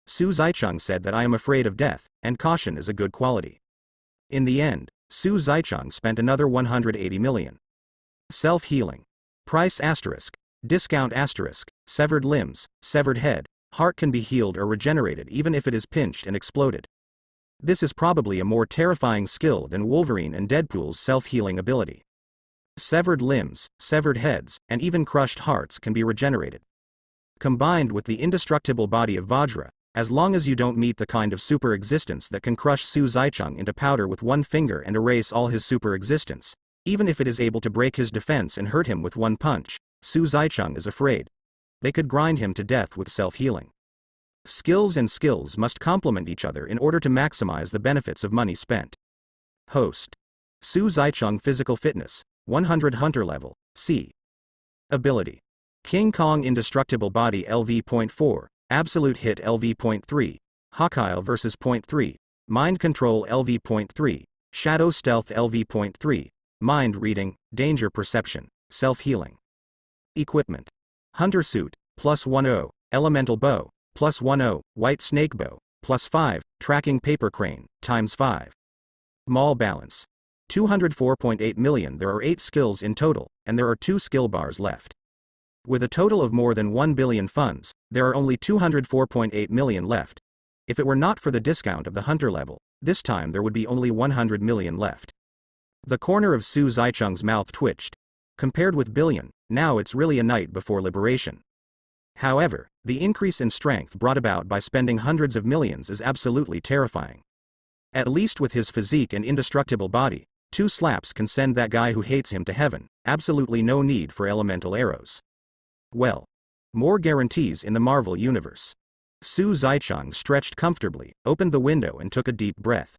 Su Zicheng said that I am afraid of death, and caution is a good quality. In the end, Su Zicheng spent another 180 million. Self-healing. Price asterisk, discount asterisk, severed limbs, severed head, heart can be healed or regenerated even if it is pinched and exploded. This is probably a more terrifying skill than Wolverine and Deadpool's self-healing ability. Severed limbs, severed heads, and even crushed hearts can be regenerated. Combined with the indestructible body of Vajra, as long as you don't meet the kind of super existence that can crush Su Zicheng into powder with one finger and erase all his super existence, even if it is able to break his defense and hurt him with one punch, Su Zicheng is afraid. They could grind him to death with self-healing. Skills and skills must complement each other in order to maximize the benefits of money spent. Host. Su Zicheng physical fitness, 100 hunter level, C. Ability. King Kong indestructible body LV.4, absolute hit LV.3, Hawkeye vs. .3, mind control LV.3, shadow stealth LV.3, mind reading, danger perception, self-healing. Equipment. Hunter suit, +10, elemental bow, +10, white snake bow, +5, tracking paper crane, ×5. Mall balance. 204.8 million. There are 8 skills in total, and there are 2 skill bars left. With a total of more than 1 billion funds, there are only 204.8 million left. If it were not for the discount of the hunter level, this time there would be only 100 million left. The corner of Su Zicheng's mouth twitched. Compared with billion, now it's really a night before liberation. However, the increase in strength brought about by spending hundreds of millions is absolutely terrifying. At least with his physique and indestructible body, 2 slaps can send that guy who hates him to heaven, absolutely no need for elemental arrows. Well, more guarantees in the Marvel Universe. Su Zicheng stretched comfortably, opened the window and took a deep breath.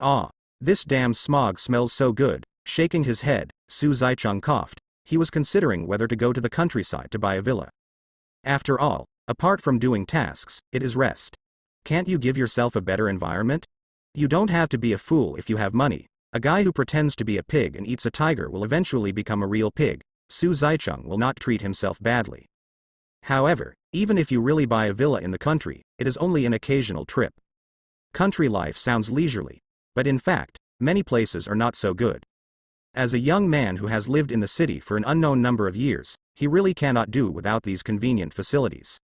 Ah, this damn smog smells so good. Shaking his head, Su Zicheng coughed. He was considering whether to go to the countryside to buy a villa. After all, apart from doing tasks, it is rest. Can't you give yourself a better environment? You don't have to be a fool if you have money. A guy who pretends to be a pig and eats a tiger will eventually become a real pig. Su Zicheng will not treat himself badly. However, even if you really buy a villa in the country, it is only an occasional trip. Country life sounds leisurely, but in fact, many places are not so good. As a young man who has lived in the city for an unknown number of years, he really cannot do without these convenient facilities.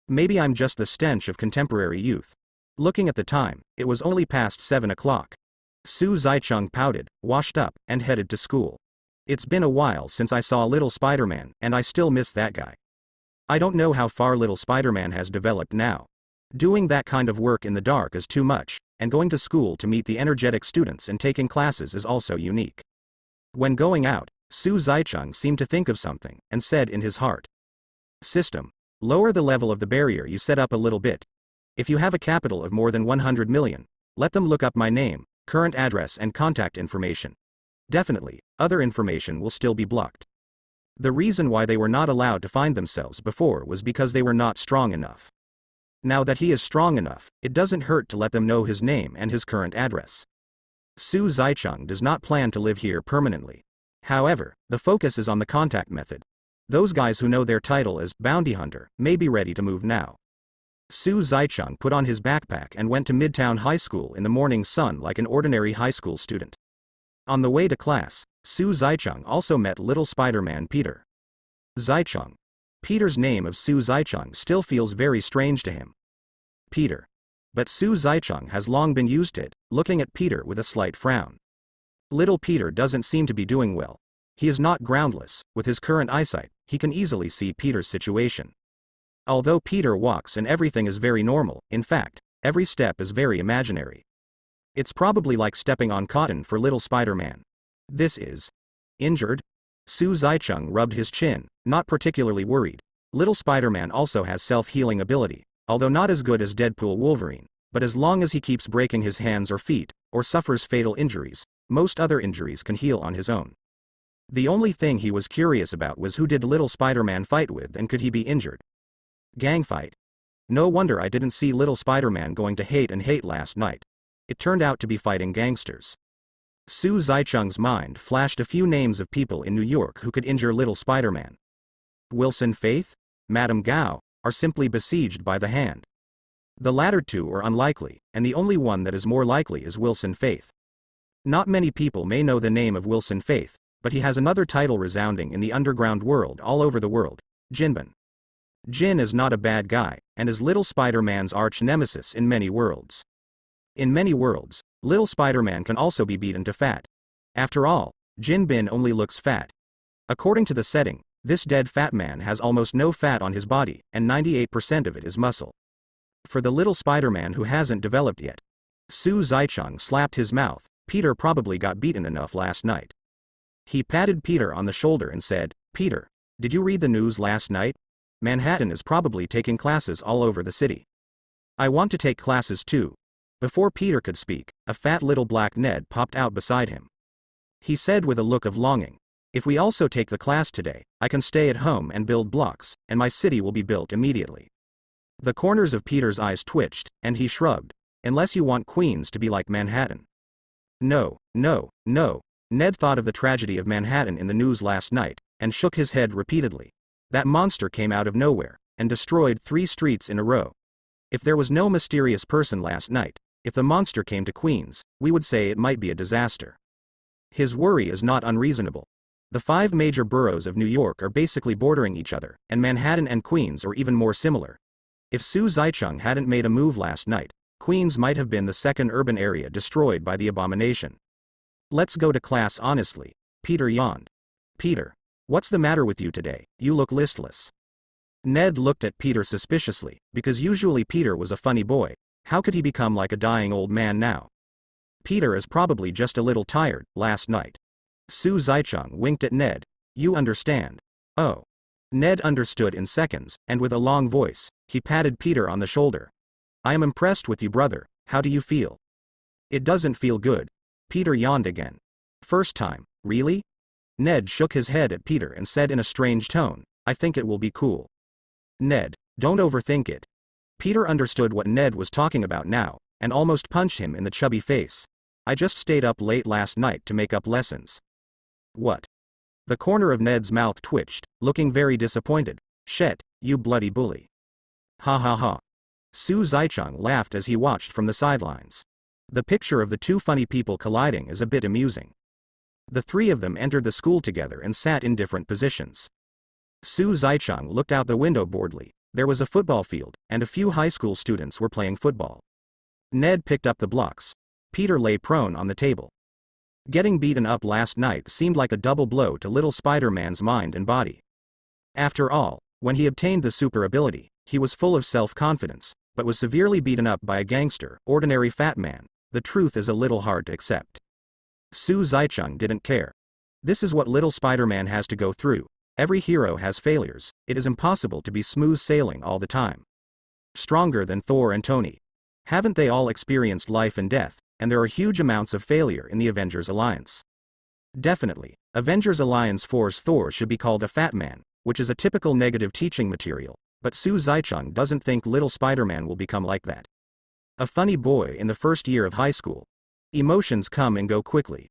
Maybe I'm just the stench of contemporary youth. Looking at the time, it was only past 7 o'clock. Su Zicheng pouted, washed up, and headed to school. It's been a while since I saw Little Spider-Man, and I still miss that guy. I don't know how far Little Spider-Man has developed now. Doing that kind of work in the dark is too much, and going to school to meet the energetic students and taking classes is also unique. When going out, Su Zicheng seemed to think of something, and said in his heart. System. Lower the level of the barrier you set up a little bit. If you have a capital of more than 100 million, let them look up my name, current address and contact information. Definitely, other information will still be blocked. The reason why they were not allowed to find themselves before was because they were not strong enough. Now that he is strong enough, it doesn't hurt to let them know his name and his current address. Su Zaicheng does not plan to live here permanently. However, the focus is on the contact method. Those guys who know their title as bounty hunter may be ready to move now. Su Zaicheng put on his backpack and went to Midtown High School in the morning sun like an ordinary high school student. On the way to class, Su Zaicheng also met little Spider-Man Peter. Zaicheng. Peter's name of Su Zaicheng still feels very strange to him. Peter. But Su Zaicheng has long been used to it, looking at Peter with a slight frown. Little Peter doesn't seem to be doing well. He is not groundless. With his current eyesight, he can easily see Peter's situation. Although Peter walks and everything is very normal, in fact, every step is very imaginary. It's probably like stepping on cotton for little Spider-Man. This is injured? Su Zaicheng rubbed his chin, not particularly worried. Little Spider-Man also has self-healing ability, although not as good as Deadpool Wolverine, but as long as he keeps breaking his hands or feet, or suffers fatal injuries, most other injuries can heal on his own. The only thing he was curious about was who did little Spider-Man fight with and could he be injured? Gang fight. No wonder I didn't see little Spider-Man going to hate last night. It turned out to be fighting gangsters. Su Zaicheng's mind flashed a few names of people in New York who could injure little Spider-Man. Wilson Faith, Madame Gao, are simply besieged by the Hand. The latter two are unlikely, and the only one that is more likely is Wilson Faith. Not many people may know the name of Wilson Faith, but he has another title resounding in the underground world all over the world, Jinban. Jin is not a bad guy, and is little Spider-Man's arch-nemesis in many worlds. In many worlds, little Spider-Man can also be beaten to fat. After all, Jin Bin only looks fat. According to the setting, this dead fat man has almost no fat on his body, and 98% of it is muscle. For the little Spider-Man who hasn't developed yet. Su Zaicheng slapped his mouth. Peter probably got beaten enough last night. He patted Peter on the shoulder and said, "Peter, did you read the news last night? Manhattan is probably taking classes all over the city. I want to take classes too." Before Peter could speak, a fat little black Ned popped out beside him. He said with a look of longing, "If we also take the class today, I can stay at home and build blocks, and my city will be built immediately." The corners of Peter's eyes twitched, and he shrugged. "Unless you want Queens to be like Manhattan." No, no, no. Ned thought of the tragedy of Manhattan in the news last night, and shook his head repeatedly. That monster came out of nowhere, and destroyed 3 streets in a row. If there was no mysterious person last night, if the monster came to Queens, we would say it might be a disaster. His worry is not unreasonable. The 5 major boroughs of New York are basically bordering each other, and Manhattan and Queens are even more similar. If Su Zaicheng hadn't made a move last night, Queens might have been the second urban area destroyed by the abomination. "Let's go to class honestly," Peter yawned. "Peter, what's the matter with you today? You look listless." Ned looked at Peter suspiciously, because usually Peter was a funny boy. How could he become like a dying old man now? Peter is probably just a little tired. Last night. Su Zaicheng winked at Ned. "You understand." Oh. Ned understood in seconds, and with a long voice, he patted Peter on the shoulder. "I am impressed with you, brother. How do you feel?" "It doesn't feel good." Peter yawned again. "First time, really?" Ned shook his head at Peter and said in a strange tone, "I think it will be cool." "Ned, don't overthink it." Peter understood what Ned was talking about now, and almost punched him in the chubby face. "I just stayed up late last night to make up lessons." "What?" The corner of Ned's mouth twitched, looking very disappointed. "Shet, you bloody bully." "Ha ha ha." Su Zaicheng laughed as he watched from the sidelines. The picture of the two funny people colliding is a bit amusing. The 3 of them entered the school together and sat in different positions. Su Zaicheng looked out the window boredly. There was a football field, and a few high school students were playing football. Ned picked up the blocks. Peter lay prone on the table. Getting beaten up last night seemed like a double blow to little Spider-Man's mind and body. After all, when he obtained the super ability, he was full of self-confidence, but was severely beaten up by a gangster, ordinary fat man. The truth is a little hard to accept. Su Zaicheng didn't care. This is what little Spider-Man has to go through. Every hero has failures. It is impossible to be smooth sailing all the time. Stronger than Thor and Tony. Haven't they all experienced life and death, and there are huge amounts of failure in the Avengers Alliance. Definitely, Avengers Alliance Force Thor should be called a fat man, which is a typical negative teaching material, but Su Zaicheng doesn't think little Spider-Man will become like that. A funny boy in the first year of high school. Emotions come and go quickly.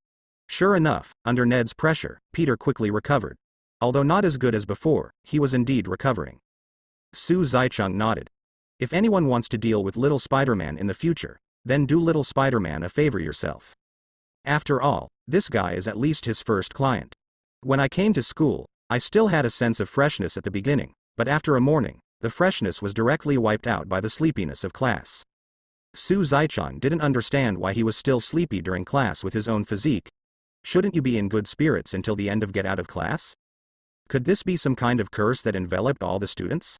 Sure enough, under Ned's pressure, Peter quickly recovered. Although not as good as before, he was indeed recovering. Su Zaicheng nodded. If anyone wants to deal with little Spider-Man in the future, then do little Spider-Man a favor yourself. After all, this guy is at least his first client. When I came to school, I still had a sense of freshness at the beginning, but after a morning, the freshness was directly wiped out by the sleepiness of class. Su Zaicheng didn't understand why he was still sleepy during class with his own physique. Shouldn't you be in good spirits until the end of get out of class? Could this be some kind of curse that enveloped all the students?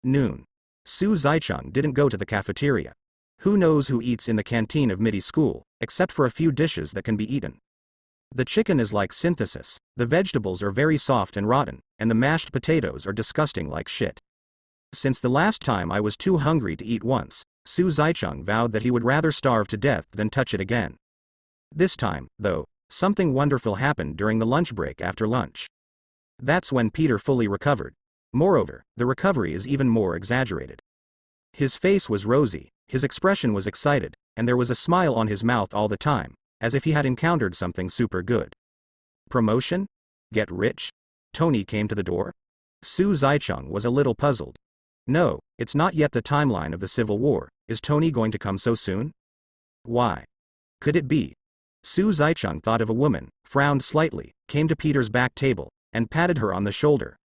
Noon. Su Zaicheng didn't go to the cafeteria. Who knows who eats in the canteen of MIDI school, except for a few dishes that can be eaten. The chicken is like synthesis, the vegetables are very soft and rotten, and the mashed potatoes are disgusting like shit. Since the last time I was too hungry to eat once, Su Zaicheng vowed that he would rather starve to death than touch it again. This time, though, something wonderful happened during the lunch break after lunch. That's when Peter fully recovered. Moreover, the recovery is even more exaggerated. His face was rosy, his expression was excited, and there was a smile on his mouth all the time, as if he had encountered something super good. Promotion? Get rich? Tony came to the door. Su Zaicheng was a little puzzled. No, it's not yet the timeline of the Civil War. Is Tony going to come so soon? Why? Could it be? Su Zaicheng thought of a woman, frowned slightly, came to Peter's back table, and patted her on the shoulder.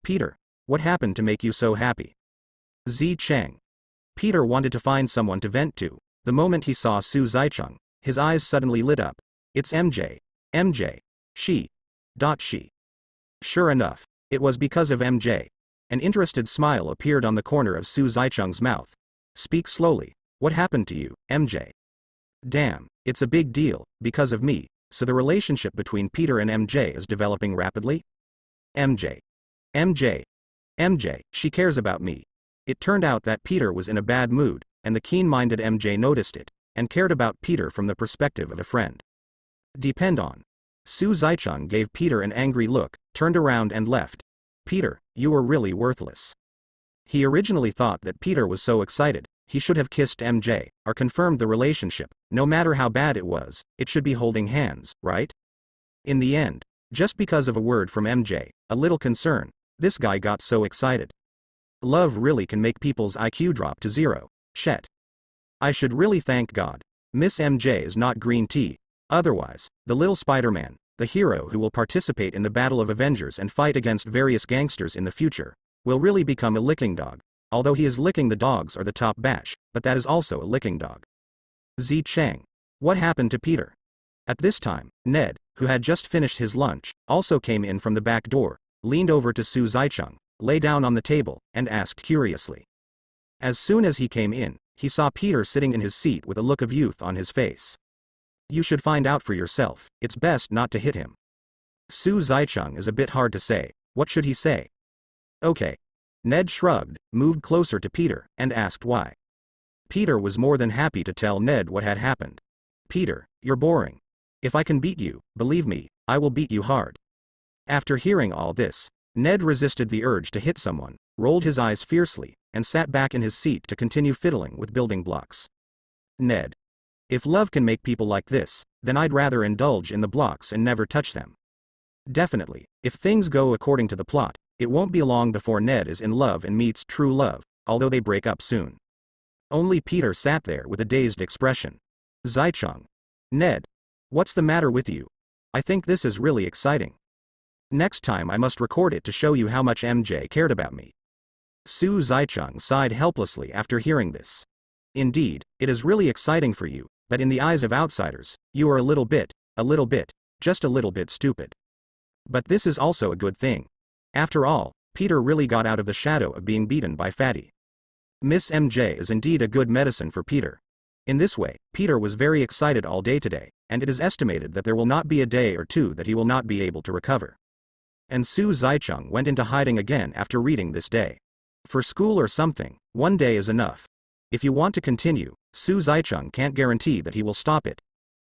Peter, what happened to make you so happy? Zi Cheng. Peter wanted to find someone to vent to. The moment he saw Su Zaicheng, his eyes suddenly lit up. It's MJ. MJ. She. She. Sure enough, it was because of MJ. An interested smile appeared on the corner of Su Zaicheng's mouth. Speak slowly. What happened to you, MJ? Damn, it's a big deal, because of me, so the relationship between Peter and MJ is developing rapidly? MJ. MJ. MJ, she cares about me. It turned out that Peter was in a bad mood, and the keen-minded MJ noticed it, and cared about Peter from the perspective of a friend. Depend on. Su Zaicheng gave Peter an angry look, turned around and left. Peter, you were really worthless. He originally thought that Peter was so excited, he should have kissed MJ, or confirmed the relationship, no matter how bad it was, it should be holding hands, right? In the end, just because of a word from MJ, a little concern, this guy got so excited. Love really can make people's IQ drop to zero. Shit. I should really thank God. Miss MJ is not green tea. Otherwise, the little Spider-Man, the hero who will participate in the Battle of Avengers and fight against various gangsters in the future, will really become a licking dog. Although he is licking the dogs or the top bash, but that is also a licking dog. Zi Cheng. What happened to Peter? At this time, Ned, who had just finished his lunch, also came in from the back door, leaned over to Su Zaicheng, lay down on the table, and asked curiously. As soon as he came in, he saw Peter sitting in his seat with a look of youth on his face. You should find out for yourself, it's best not to hit him. Su Zaicheng is a bit hard to say, what should he say? Okay. Ned shrugged, moved closer to Peter, and asked why. Peter was more than happy to tell Ned what had happened. Peter, you're boring. If I can beat you, believe me, I will beat you hard. After hearing all this, Ned resisted the urge to hit someone, rolled his eyes fiercely, and sat back in his seat to continue fiddling with building blocks. Ned. If love can make people like this, then I'd rather indulge in the blocks and never touch them. Definitely, if things go according to the plot, it won't be long before Ned is in love and meets true love, although they break up soon. Only Peter sat there with a dazed expression. Zaicheng. Ned. What's the matter with you? I think this is really exciting. Next time I must record it to show you how much MJ cared about me. Su Zaicheng sighed helplessly after hearing this. Indeed, it is really exciting for you, but in the eyes of outsiders, you are a little bit, just a little bit stupid. But this is also a good thing. After all, Peter really got out of the shadow of being beaten by Fatty. Miss MJ is indeed a good medicine for Peter. In this way, Peter was very excited all day today, and it is estimated that there will not be a day or two that he will not be able to recover. And Su Zaicheng went into hiding again after reading this day. For school or something, one day is enough. If you want to continue, Su Zaicheng can't guarantee that he will stop it.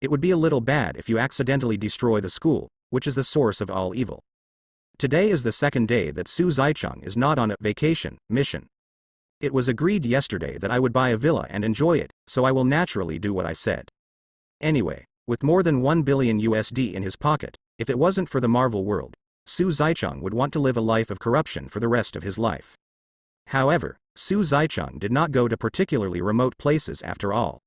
It would be a little bad if you accidentally destroy the school, which is the source of all evil. Today is the second day that Su Zaicheng is not on a vacation mission. It was agreed yesterday that I would buy a villa and enjoy it, so I will naturally do what I said. Anyway, with more than 1 billion USD in his pocket, if it wasn't for the Marvel world, Su Zaicheng would want to live a life of corruption for the rest of his life. However, Su Zaicheng did not go to particularly remote places after all.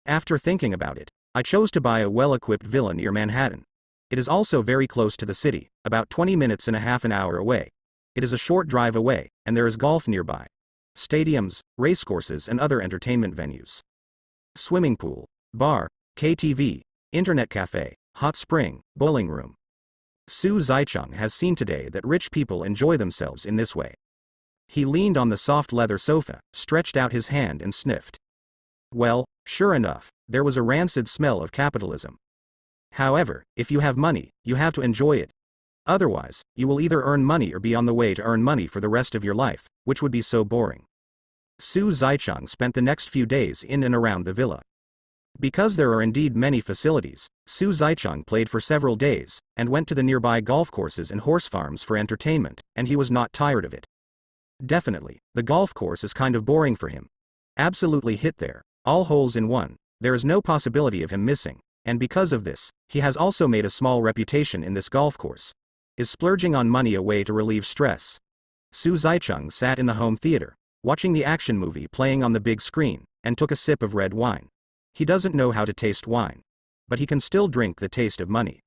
After thinking about it, I chose to buy a well-equipped villa near Manhattan. It is also very close to the city, about 20 minutes and a half an hour away. It is a short drive away, and there is golf nearby. Stadiums, racecourses and other entertainment venues. Swimming pool, bar, KTV, internet cafe, hot spring, bowling room. Su Zaicheng has seen today that rich people enjoy themselves in this way. He leaned on the soft leather sofa, stretched out his hand and sniffed. Well, sure enough, there was a rancid smell of capitalism. However, if you have money, you have to enjoy it. Otherwise, you will either earn money or be on the way to earn money for the rest of your life, which would be so boring. Su Zaicheng spent the next few days in and around the villa. Because there are indeed many facilities, Su Zaicheng played for several days, and went to the nearby golf courses and horse farms for entertainment, and he was not tired of it. Definitely, the golf course is kind of boring for him. Absolutely hit there, all holes in one, there is no possibility of him missing, and because of this, he has also made a small reputation in this golf course. Is splurging on money a way to relieve stress? Su Zaicheng sat in the home theater, watching the action movie playing on the big screen, and took a sip of red wine. He doesn't know how to taste wine. But he can still drink the taste of money.